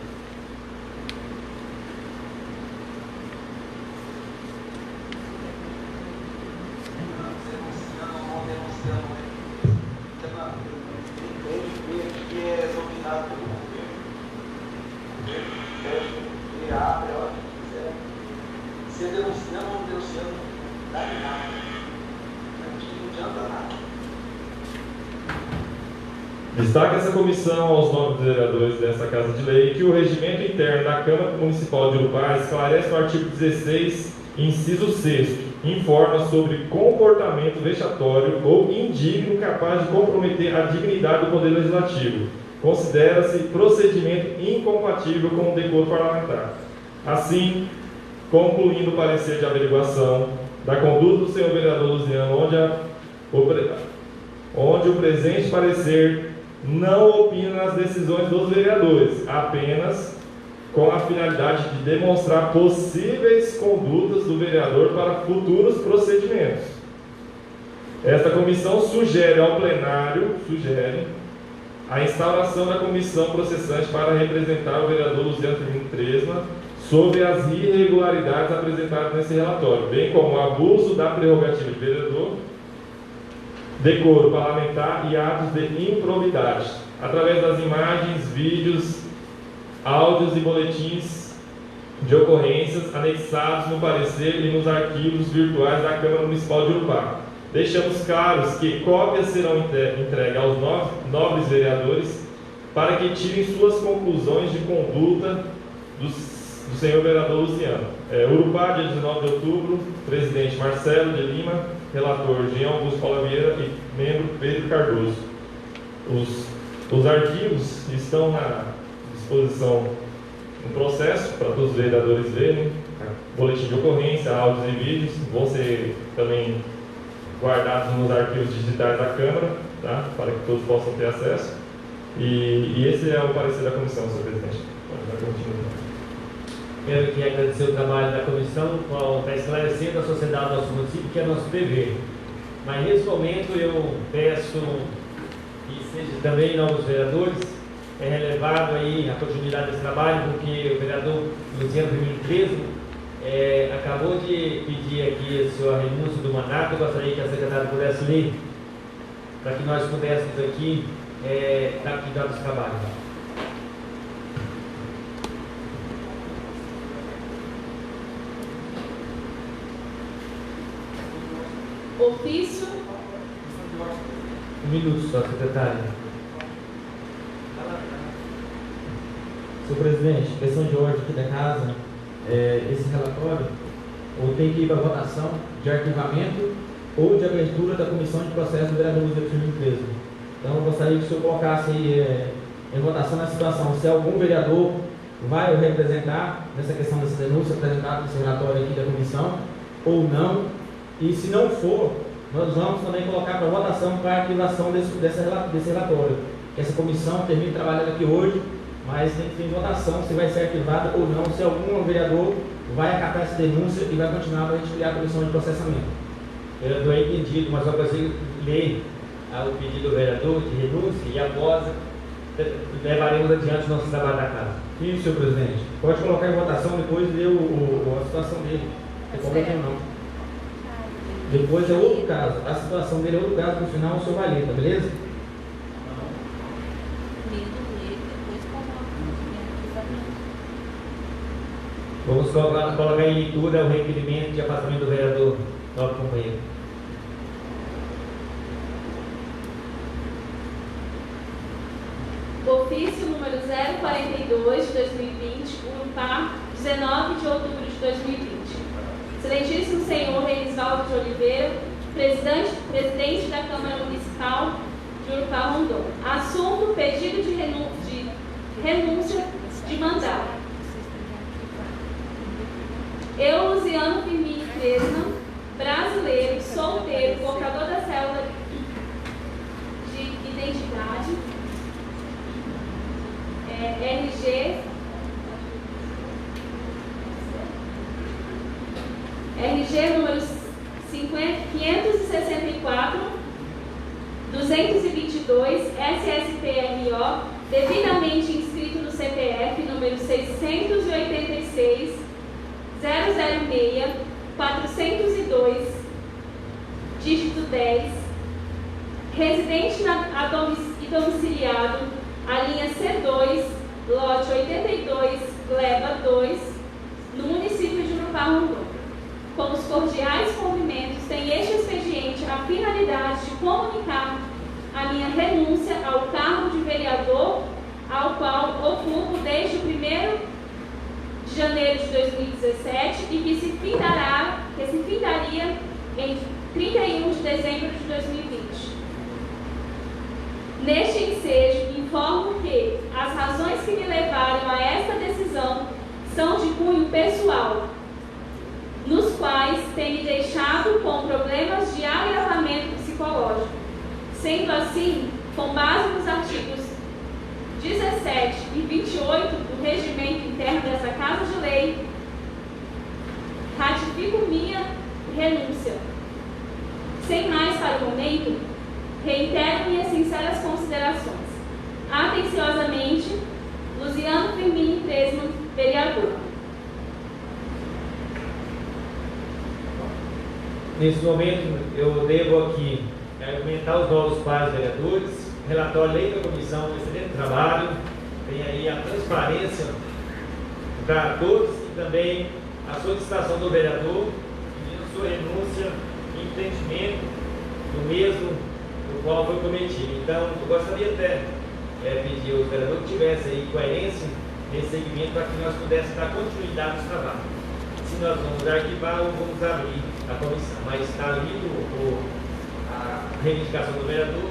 Destaca essa comissão aos nobres vereadores desta Casa de Lei que o regimento interno da Câmara Municipal de Urubá esclarece no artigo 16, inciso 6º, informa sobre comportamento vexatório ou indigno capaz de comprometer a dignidade do Poder Legislativo. Considera-se procedimento incompatível com o decoro parlamentar. Assim, concluindo o parecer de averiguação da conduta do senhor vereador Luciano, onde o presente parecer não opina nas decisões dos vereadores, apenas com a finalidade de demonstrar possíveis condutas do vereador para futuros procedimentos. Esta comissão sugere ao plenário a instauração da comissão processante para representar o vereador Luciano Firmino Tresma sobre as irregularidades apresentadas nesse relatório, bem como o abuso da prerrogativa de vereador, decoro parlamentar e atos de improbidade, através das imagens, vídeos, áudios e boletins de ocorrências anexados no parecer e nos arquivos virtuais da Câmara Municipal de Urupá. Deixamos claros que cópias serão entregues aos nobres vereadores para que tirem suas conclusões de conduta do senhor vereador Luciano. Urupá, dia 19 de outubro, presidente Marcelo de Lima, relator Jean Augusto Paula Vieira e membro Pedro Cardoso. Os arquivos estão à disposição no processo para todos os vereadores verem. Boletim de ocorrência, áudios e vídeos vão ser também guardados nos arquivos digitais da Câmara, tá? Para que todos possam ter acesso. E esse é o parecer da comissão, senhor presidente. Pode dar continuidade. Quero aqui agradecer o trabalho da comissão para esclarecer a sociedade do nosso município, que é nosso dever. Mas nesse momento eu peço que seja também novos vereadores, relevado aí a continuidade desse trabalho, porque o vereador Luciano Firmino Cresmo acabou de pedir aqui a sua renúncia do mandato. Eu gostaria que a secretária pudesse ler, para que nós pudéssemos aqui dar continuidade desse trabalho. Ofício. Um minuto só, secretária. Senhor presidente, questão de ordem aqui da casa, esse relatório ou tem que ir para votação de arquivamento ou de abertura da comissão de processo do vereador Luciano Firmino Cresmo. Então eu gostaria que o senhor colocasse aí em votação essa situação, se algum vereador vai o representar nessa questão dessa denúncia apresentada nesse relatório aqui da comissão ou não, e se não for, nós vamos também colocar para votação para a arquivação desse relatório. Que essa comissão termine trabalhando aqui hoje, mas tem que ter votação se vai ser arquivada ou não, se algum vereador vai acatar essa denúncia e vai continuar para a gente criar a comissão de processamento. Vereador, é entendido, mas só consigo ler o pedido do vereador de renúncia e após levaremos adiante o nosso trabalho da casa. Isso, senhor presidente. Pode colocar em votação, depois ler a situação dele. Não tem problema não. Depois é outro caso. A situação dele é outro caso, no final o senhor vai ler, tá beleza? Vamos colocar em leitura o requerimento de afastamento do vereador, nosso companheiro. Ofício número 042 de 2020, Urupá, 19 de outubro de 2020. Excelentíssimo senhor Renisvaldo de Oliveira, presidente da Câmara Municipal de Urupá, Rondônia. Assunto: pedido de renúncia de mandato. Eu, Luciano Firmino Cresmo, brasileiro, solteiro, portador da cédula de identidade, RG número 564 222 SSPRO, devidamente inscrito no CPF número 686 006 402 dígito 10, residente e domiciliado a linha C2, lote 82, gleba 2, no município de Urupá, Rondônia. Com os cordiais cumprimentos, tem este expediente a finalidade de comunicar a minha renúncia ao cargo de vereador, ao qual ocupo desde o 1º de janeiro de 2017 e que se findaria em 31 de dezembro de 2020. Neste ensejo, informo que as razões que me levaram a esta decisão são de cunho pessoal, nos quais tem me deixado com problemas de agravamento psicológico. Sendo assim, com base nos artigos 17 e 28 do Regimento Interno dessa Casa de Lei, ratifico minha renúncia. Sem mais para o momento, reitero minhas sinceras considerações. Atenciosamente, Luciano Firmino Cresmo, vereador. Nesse momento, eu devo aqui argumentar os novos pares vereadores, relatório lei da comissão, excelente trabalho, tem aí a transparência para todos e também a solicitação do vereador pedindo sua renúncia e entendimento do mesmo do qual foi cometido. Então, eu gostaria até pedir ao vereador que tivesse aí coerência nesse segmento para que nós pudéssemos dar continuidade nos trabalhos. Se nós vamos arquivar ou vamos abrir a comissão, mas está lido a reivindicação do vereador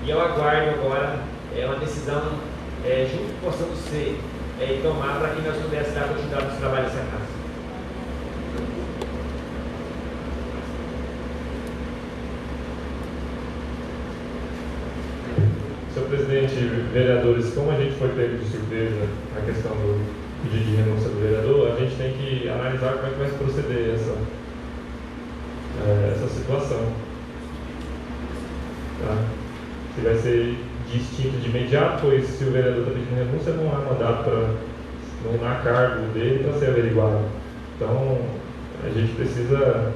e eu aguardo agora uma decisão junto que possamos ser tomar para que nós pudéssemos dar continuidade nos trabalhos dessa casa. Senhor presidente, vereadores, como a gente foi pego de surpresa a questão do pedido de renúncia do vereador, a gente tem que analisar como é que vai se proceder essa situação. Tá? Se vai ser distinto de imediato, pois se o vereador está pedindo renúncia, não há mandato não há cargo dele para ser averiguado. Então, a gente precisa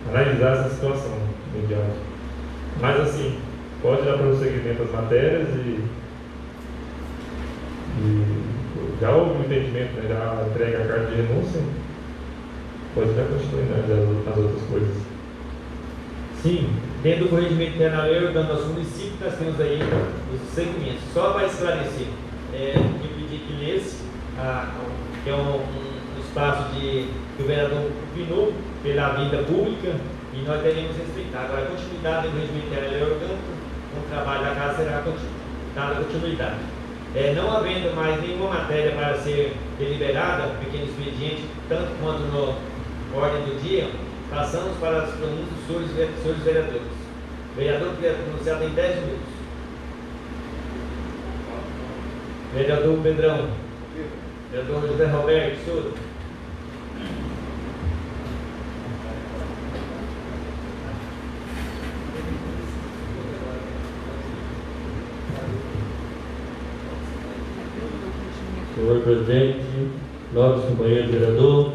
analisar essa situação imediata. Mas assim, pode dar prosseguimento às matérias e já houve um entendimento, né, já entrega a carta de renúncia, pode dar continuidade às outras coisas. Sim, dentro do corrigimento interno do nosso município, nós temos aí os segmentos. Só para esclarecer, eu pedi que lesse, que é um espaço que o vereador opinou pela vida pública e nós teremos respeitado. Agora, a continuidade do regimento interno orgânico, o trabalho da casa será dada continuidade. Não havendo mais nenhuma matéria para ser deliberada, pequeno expediente, tanto quanto no ordem do dia, passamos para as pronúncias dos senhores vereadores. O vereador que é pronunciado em 10 minutos. Vereador Pedrão. Vereador José Roberto Souza. Senhor presidente, nobres companheiros vereador,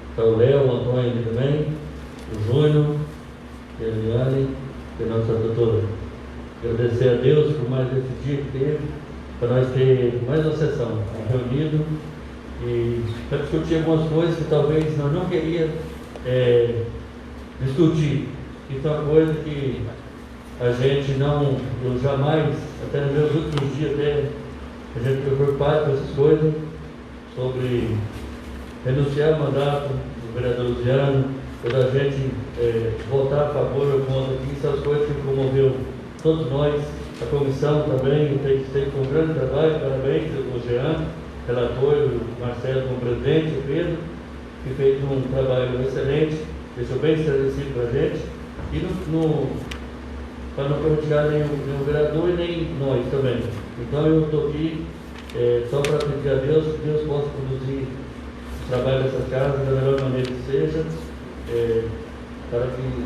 está o Léo, o Antônio aqui também, o Júnior, a Eliane e a nossa doutora. Agradecer a Deus por mais esse dia que teve, para nós ter mais uma sessão reunido e para discutir algumas coisas que talvez nós não queríamos discutir. Isso é uma coisa que a gente não, eu jamais, até nos meus últimos dias, a gente ficou preocupado com essas coisas, sobre renunciar ao mandato do vereador Luciano, quando a gente votar a favor ou contra aqui, são as coisas que promoveu todos nós, a comissão também, tem feito um grande trabalho, parabéns ao Jean, relator, o Marcelo como presidente, o Pedro, que fez um trabalho excelente, deixou bem esclarecido para a gente, e para não prejudicar nem o vereador e nem nós também. Então eu estou aqui só para pedir a Deus que Deus possa conduzir o trabalho dessa casa da melhor maneira que seja, para que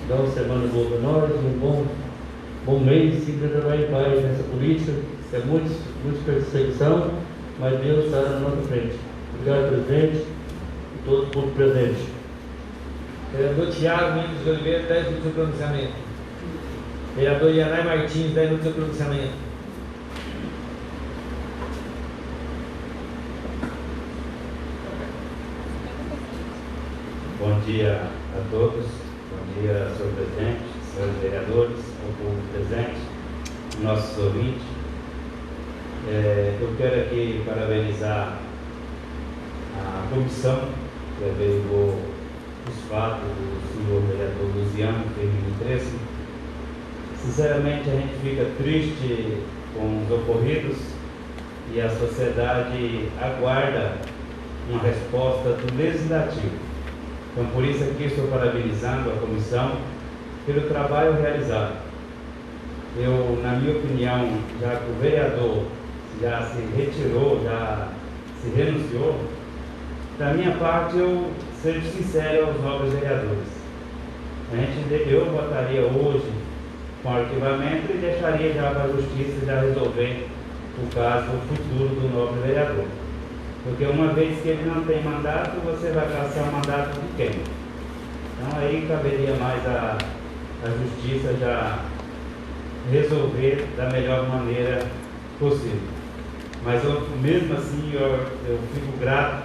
dê uma semana boa para nós, um bom mês, sempre trabalhar em paz nessa política, muita perseguição, mas Deus está na nossa frente. Obrigado, presidente, e todos por presente. Vereador Tiago Mendes de Oliveira, 10 minutos de pronunciamento. Vereador Yanai Martins, 10 minutos de pronunciamento. Bom dia a todos, bom dia, senhor presidente, senhores vereadores, ao povo presente, nossos ouvintes. Eu quero aqui parabenizar a comissão que averiguou os fatos do senhor vereador Luciano Firmino Tresso. Sinceramente, a gente fica triste com os ocorridos e a sociedade aguarda uma resposta do Legislativo. Então, por isso aqui estou parabenizando a comissão pelo trabalho realizado. Eu, na minha opinião, já que o vereador já se retirou, já se renunciou, da minha parte eu seja sincero aos nobres vereadores. Eu votaria hoje com arquivamento e deixaria já para a Justiça já resolver o caso futuro do nobre vereador. Porque uma vez que ele não tem mandato, você vai caçar o mandato de quem? Então aí caberia mais a Justiça já resolver da melhor maneira possível. mas mesmo assim eu fico grato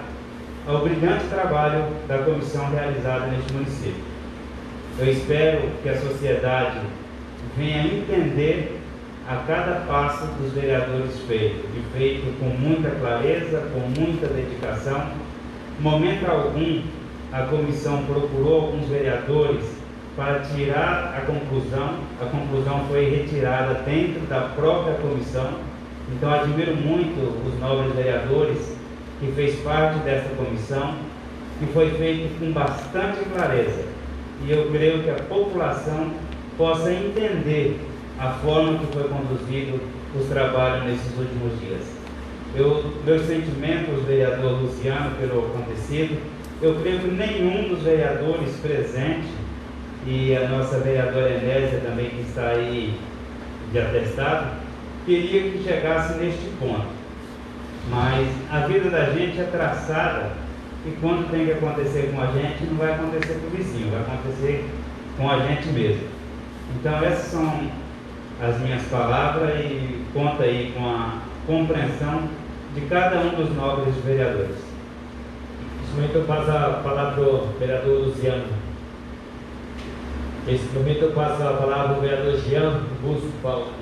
ao brilhante trabalho da comissão realizada neste município. Eu espero que a sociedade venha entender a cada passo dos vereadores feito com muita clareza, com muita dedicação. Em momento algum, a comissão procurou alguns vereadores para tirar a conclusão foi retirada dentro da própria comissão. Então, admiro muito os nobres vereadores que fez parte dessa comissão, que foi feito com bastante clareza. E eu creio que a população possa entender a forma que foi conduzido os trabalhos nesses últimos dias. Meus sentimentos, vereador Luciano, pelo acontecido, eu creio que nenhum dos vereadores presentes, e a nossa vereadora Enésia também, que está aí de atestado, queria que chegasse neste ponto. Mas a vida da gente é traçada, e quando tem que acontecer com a gente, não vai acontecer com o vizinho, vai acontecer com a gente mesmo. Então essas são as minhas palavras, e conta aí com a compreensão de cada um dos nobres vereadores. Nesse momento eu passo a palavra para o vereador Luciano. Nesse momento eu passo a palavra para o vereador Jean Busco Paulo.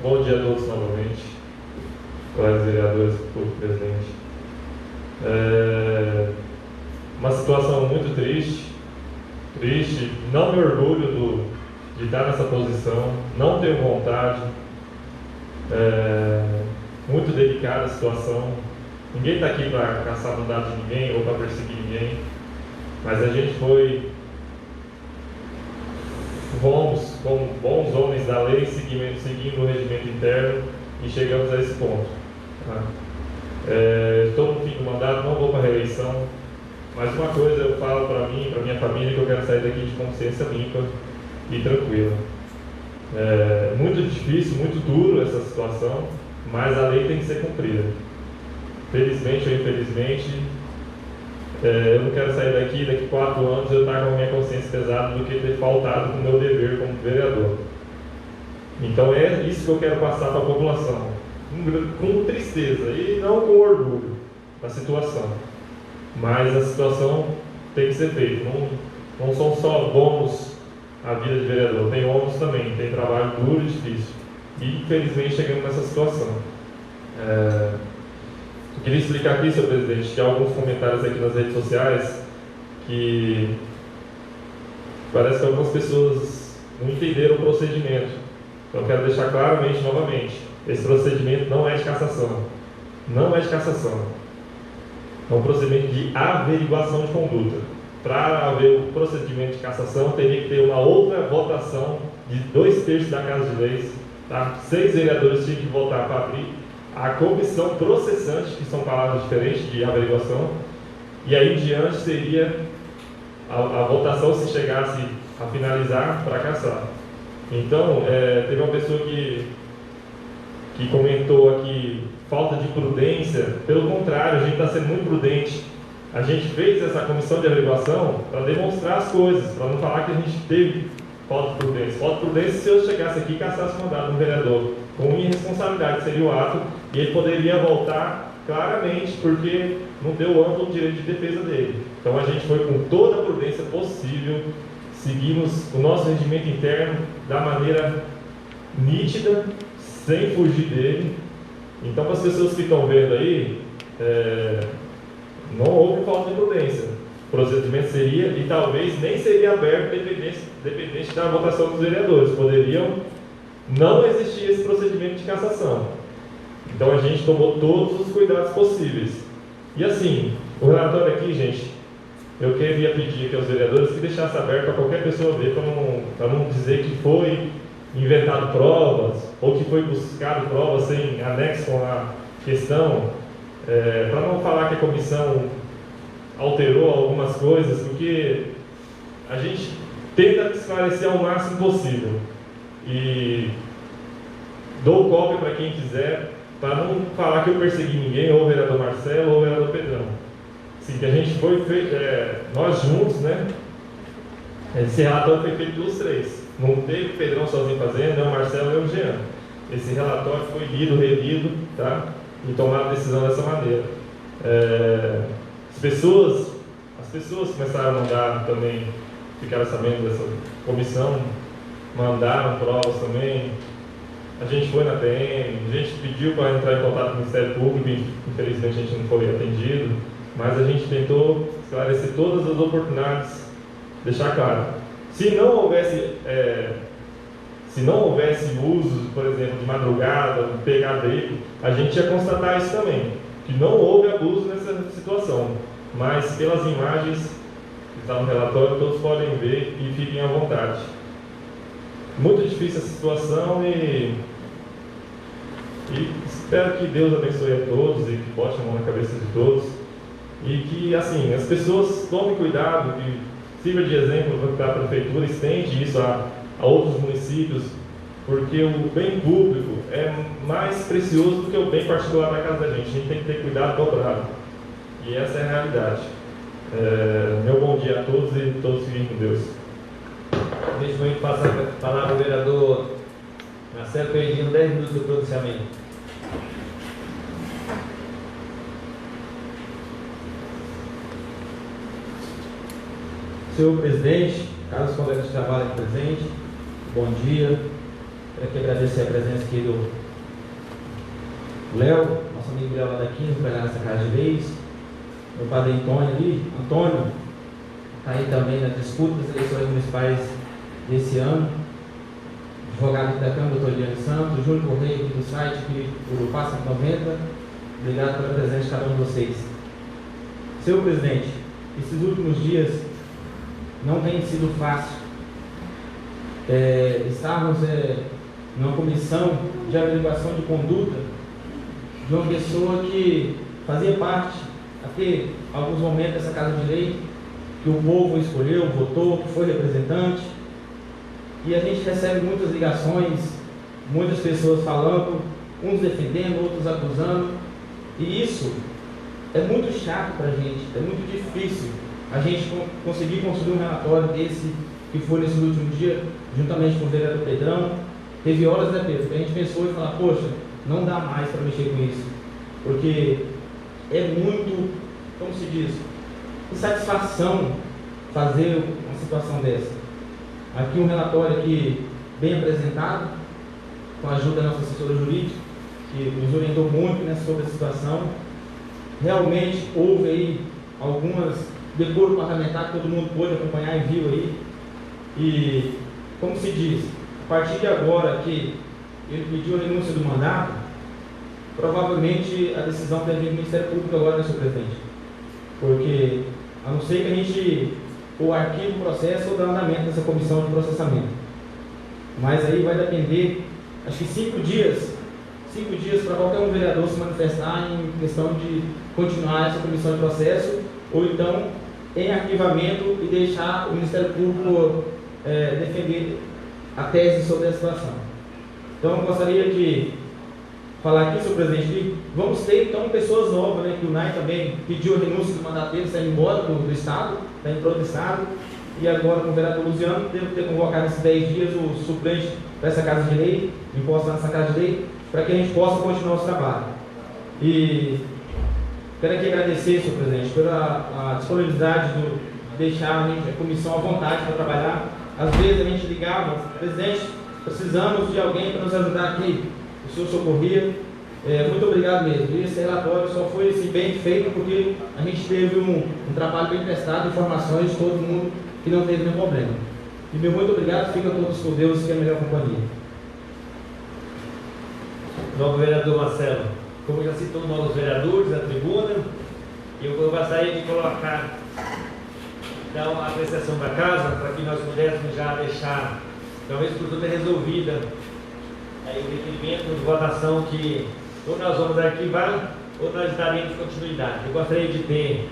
Bom dia a todos novamente, colegas vereadores, público presente. Uma situação muito triste, não me orgulho de estar nessa posição, não tenho vontade, muito delicada a situação. Ninguém está aqui para caçar mandado de ninguém ou para perseguir ninguém, mas a gente fomos como bons homens da lei, seguindo o regimento interno, e chegamos a esse ponto. Tá? Estou no fim do mandato, não vou para a reeleição, mas uma coisa eu falo para mim e para minha família, que eu quero sair daqui de consciência limpa e tranquila. Muito difícil, muito duro essa situação, mas a lei tem que ser cumprida. Felizmente ou infelizmente, eu não quero sair daqui 4 anos eu estar com a minha consciência pesada do que ter faltado com o meu dever como vereador. Então é isso que eu quero passar para a população, com tristeza e não com orgulho da situação. Mas a situação tem que ser feita, não são só bônus a vida de vereador, tem ônus também, tem trabalho duro e difícil. E infelizmente chegamos nessa situação. Eu queria explicar aqui, senhor presidente, que há alguns comentários aqui nas redes sociais que parece que algumas pessoas não entenderam o procedimento. Então eu quero deixar claramente, novamente, esse procedimento não é de cassação. Não é de cassação. É um procedimento de averiguação de conduta. Para haver o procedimento de cassação, teria que ter uma outra votação de 2/3 da Casa de Leis. Tá? 6 vereadores tinham que votar para abrir a comissão processante, que são palavras diferentes de averiguação, e aí em diante seria a votação se chegasse a finalizar para cassar. Então, teve uma pessoa que comentou aqui falta de prudência. Pelo contrário, a gente está sendo muito prudente. A gente fez essa comissão de averiguação para demonstrar as coisas, para não falar que a gente teve falta de prudência. Falta de prudência se eu chegasse aqui e cassasse o mandato do vereador. Com irresponsabilidade seria o ato, e ele poderia voltar claramente, porque não deu amplo direito de defesa dele. Então a gente foi com toda a prudência possível, seguimos o nosso regimento interno da maneira nítida, sem fugir dele. Então, para as pessoas que estão vendo aí, não houve falta de prudência. O procedimento seria, e talvez nem seria aberto, dependente da votação dos vereadores. Poderiam não existir esse procedimento de cassação. Então a gente tomou todos os cuidados possíveis. E assim, o relatório aqui, gente, eu queria pedir aqui aos vereadores que deixassem aberto para qualquer pessoa ver, para não dizer que foi inventado provas, ou que foi buscado provas sem anexo com a questão, para não falar que a comissão alterou algumas coisas, porque a gente tenta esclarecer ao máximo possível. E dou cópia para quem quiser, para não falar que eu persegui ninguém, ou o vereador Marcelo, ou o vereador Pedrão. Assim, que a gente foi feito, nós juntos, né? Esse relatório foi feito pelos três. Não teve o Pedrão sozinho fazendo, nem o Marcelo nem o Jean. Esse relatório foi lido, relido, tá? E tomado a decisão dessa maneira. As pessoas começaram a mandar também, ficaram sabendo dessa comissão, mandaram provas também. A gente foi na PM, a gente pediu para entrar em contato com o Ministério Público e infelizmente a gente não foi atendido, mas a gente tentou esclarecer todas as oportunidades, deixar claro. Se não houvesse uso, por exemplo, de madrugada, pegar veículo, a gente ia constatar isso também, que não houve abuso nessa situação. Mas pelas imagens que estão no relatório, todos podem ver e fiquem à vontade. Muito difícil essa situação e espero que Deus abençoe a todos e que bote a mão na cabeça de todos. E que, assim, as pessoas tomem cuidado, que sirva de exemplo para a prefeitura, estende isso a outros municípios, porque o bem público é mais precioso do que o bem particular da casa da gente. A gente tem que ter cuidado dobrado. E essa é a realidade. Meu bom dia a todos e todos fiquem com Deus. Neste momento, passar a palavra ao vereador Marcelo Perdigno, 10 minutos de pronunciamento. Senhor presidente, caros colegas de trabalho aqui presentes, bom dia. Quero aqui agradecer a presença aqui do Léo, nosso amigo Léo lá da 15, que vai lá nessa casa de leis. Meu padre Antônio ali, Antônio, está aí também na disputa das eleições municipais desse ano. Advogado aqui da Câmara, doutor Eliane Santos, Júlio Correia aqui do site, aqui do Passa 90. Obrigado pela presença de cada um de vocês. Senhor presidente, esses últimos dias não tem sido fácil. Estarmos numa comissão de averiguação de conduta de uma pessoa que fazia parte, até alguns momentos, dessa Casa de Lei, que o povo escolheu, votou, que foi representante. E a gente recebe muitas ligações, muitas pessoas falando, uns defendendo, outros acusando. E isso é muito chato para a gente, é muito difícil a gente conseguir construir um relatório desse que foi nesse último dia, juntamente com o vereador Pedrão. Teve horas, né, Pedro, que a gente pensou e falou, poxa, não dá mais para mexer com isso, porque é muito, como se diz, insatisfação fazer uma situação dessa. Aqui um relatório aqui bem apresentado, com a ajuda da nossa assessora jurídica, que nos orientou muito, né, sobre a situação. Realmente houve aí algumas decoro parlamentar que todo mundo pôde acompanhar e viu aí. E, como se diz, a partir de agora que ele pediu a renúncia do mandato, provavelmente a decisão deve vir do Ministério Público agora, né, senhor presidente? Porque, a não ser que a gente ou arquive o processo ou dá andamento nessa comissão de processamento. Mas aí vai depender, acho que 5 dias para qualquer um vereador se manifestar em questão de continuar essa comissão de processo, ou então em arquivamento e deixar o Ministério Público defender a tese sobre a situação. Então, eu gostaria de falar aqui, senhor presidente, que vamos ter então pessoas novas, né, que o NAI também pediu a renúncia do mandato dele, está indo embora do Estado, está em todo o Estado, e agora com o vereador Luciano, devo ter convocado nesses 10 dias o suplente dessa Casa de Lei, imposto nessa Casa de Lei, para que a gente possa continuar o trabalho. E quero aqui agradecer, senhor presidente, pela disponibilidade de deixar a comissão à vontade para trabalhar. Às vezes a gente ligava, presidente, precisamos de alguém para nos ajudar aqui. O senhor socorria. Muito obrigado mesmo. E esse relatório só foi bem feito porque a gente teve um trabalho bem prestado, informações de todo mundo que não teve nenhum problema. E meu muito obrigado, fica todos com Deus, que é a melhor companhia. Novo vereador Marcelo, como já citou novos vereadores na tribuna, eu gostaria de colocar, dar uma apreciação da casa, para que nós pudéssemos já deixar, talvez por tudo resolvida, aí o requerimento de votação que ou nós vamos arquivar ou nós daremos continuidade. Eu gostaria de ter,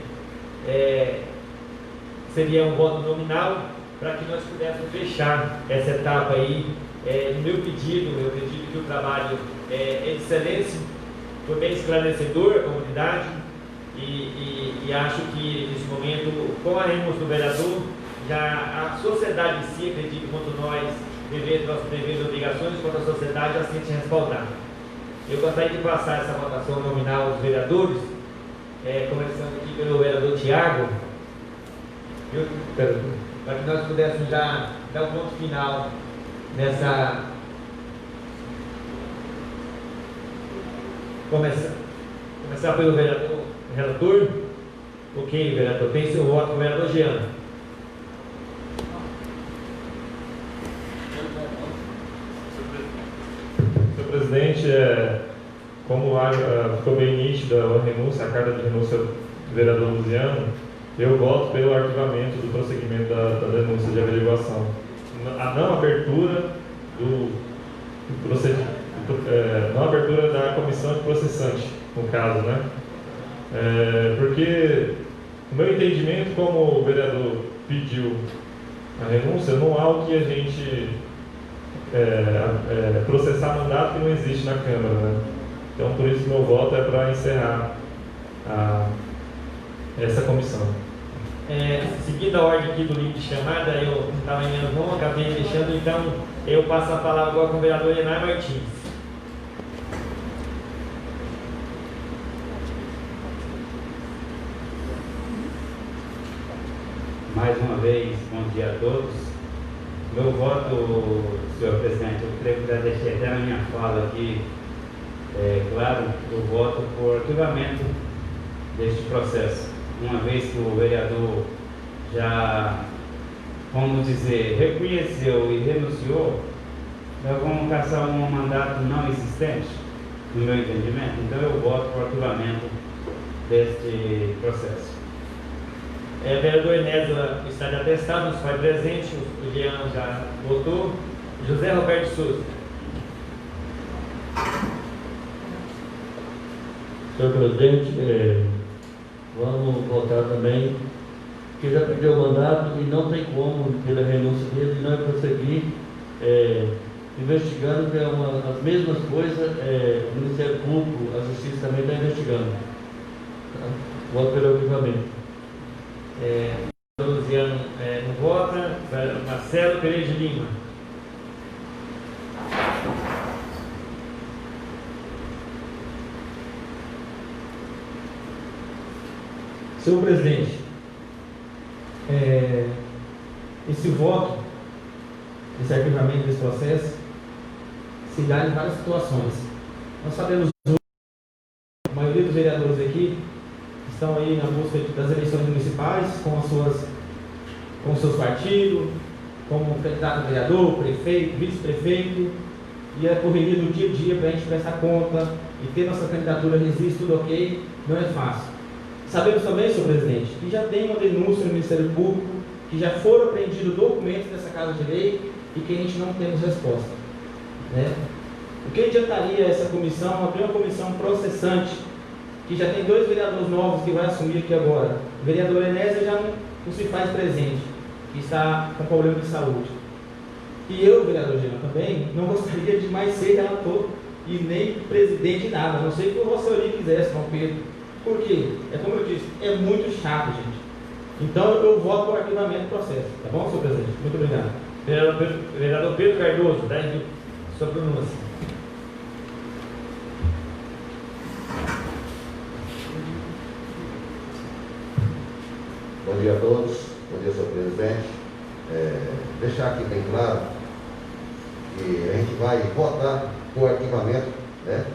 seria um voto nominal, para que nós pudéssemos fechar essa etapa aí. No meu pedido, eu acredito que o trabalho é de excelência, foi bem esclarecedor a comunidade e acho que nesse momento, com a renúncia do vereador, já a sociedade em si, acredito, quanto nós, nossos deveres e obrigações, quanto a sociedade já sente respaldar. Eu gostaria de passar essa votação nominal aos vereadores, começando aqui pelo vereador Tiago, para que nós pudéssemos já dar o ponto final nessa. Começar pelo vereador relator. Ok, vereador, tem seu voto, o vereador Jean. Senhor presidente, como lá ficou bem nítida a renúncia, a carta de renúncia do vereador Luciano, eu voto pelo arquivamento do prosseguimento da denúncia de averiguação. A não abertura não abertura da comissão de processante, no caso, né? Porque, no meu entendimento, como o vereador pediu a renúncia, não há o que a gente processar mandato que não existe na Câmara, né? Então, por isso, meu voto é para encerrar essa comissão. Seguindo a ordem aqui do livro de chamada, eu estava em menos não, acabei deixando, então eu passo a palavra agora com o vereador Renan Martins. Mais uma vez, bom dia a todos. Meu voto, senhor presidente, eu creio que já deixei até na minha fala aqui, claro, eu voto por arquivamento deste processo. Uma vez que o vereador já, vamos dizer, reconheceu e renunciou, nós vamos caçar um mandato não existente, no meu entendimento. Então eu voto por arquivamento deste processo. Vereador Enésio está de atestado, nos faz presente, o Jean já votou. José Roberto Souza. Senhor presidente, vamos votar também, que já perdeu o mandato e não tem como, pela renúncia dele, não prosseguir investigando, que é as mesmas coisas, o Ministério Público, a Justiça também está investigando. Tá? Voto pelo arquivamento. Luciano não vota. Marcelo Pereira de Lima. Senhor presidente, esse voto, esse arquivamento desse processo, se dá em várias situações. Nós sabemos hoje, a maioria dos vereadores aqui estão aí na busca das eleições municipais com os seus partidos, como candidato a vereador, prefeito, vice-prefeito, e a correria do dia a dia para a gente prestar conta e ter nossa candidatura resiste, tudo ok, não é fácil. Sabemos também, senhor presidente, que já tem uma denúncia no Ministério Público, que já foram apreendidos documentos dessa Casa de Lei e que a gente não temos resposta. Né? O que adiantaria essa comissão, abrir uma comissão processante, que já tem 2 vereadores novos que vai assumir aqui agora. O vereador Enésio já não se faz presente, que está com problema de saúde. E eu, vereador Jean, também não gostaria de mais ser relator e nem presidente nada, a não ser que o Vossa Senhoria quisesse, João Pedro. Por quê? Como eu disse, é muito chato, gente. Então eu voto por arquivamento do processo. Tá bom, senhor presidente? Muito obrigado. Vereador Pedro Cardoso, da sua pronúncia. Bom dia a todos, bom dia, senhor presidente. Deixar aqui bem claro que a gente vai votar por arquivamento, né?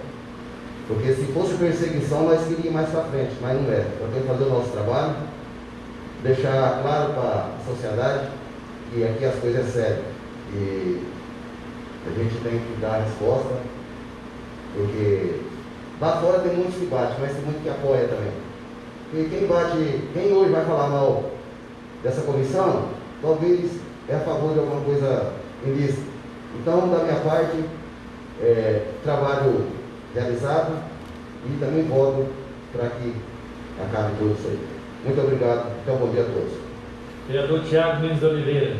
Porque se fosse perseguição, nós queríamos ir mais para frente, mas não é. Nós temos que fazer o nosso trabalho, deixar claro para a sociedade que aqui as coisas é sério. E a gente tem que dar a resposta, porque lá fora tem muitos que batem, mas tem muito que apoia também. E quem hoje vai falar mal dessa comissão, talvez é a favor de alguma coisa ilícita. Então, da minha parte, trabalho realizado e também voto para que acabe tudo isso aí. Muito obrigado, então bom dia a todos. Vereador Tiago Mendes Oliveira.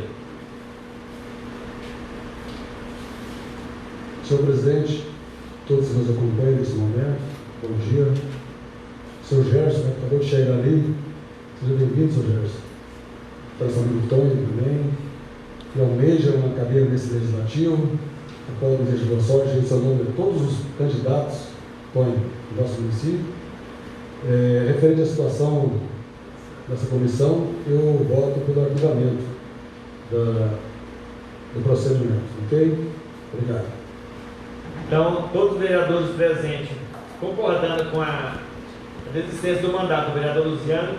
Senhor presidente, todos que nos acompanham nesse momento, bom dia. Senhor Gerson, acabou de chegar ali, seja bem-vindo, senhor Gerson. para a família Tony também, que almeja uma cadeira nesse legislativo. Eu quero desejar boa sorte em seu nome de todos os candidatos, Tony, do nosso município. Referente à situação dessa comissão, eu voto pelo arquivamento do procedimento, ok? Obrigado. Então, todos os vereadores presentes, concordando com a desistência do mandato do vereador Luciano,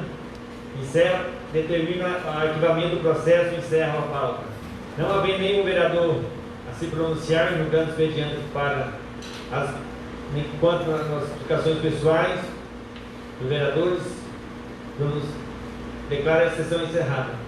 determina o arquivamento do processo e encerra a pauta. Não havendo nenhum vereador a se pronunciar, julgando expediente quanto às notificações pessoais dos vereadores, vamos declarar a sessão encerrada.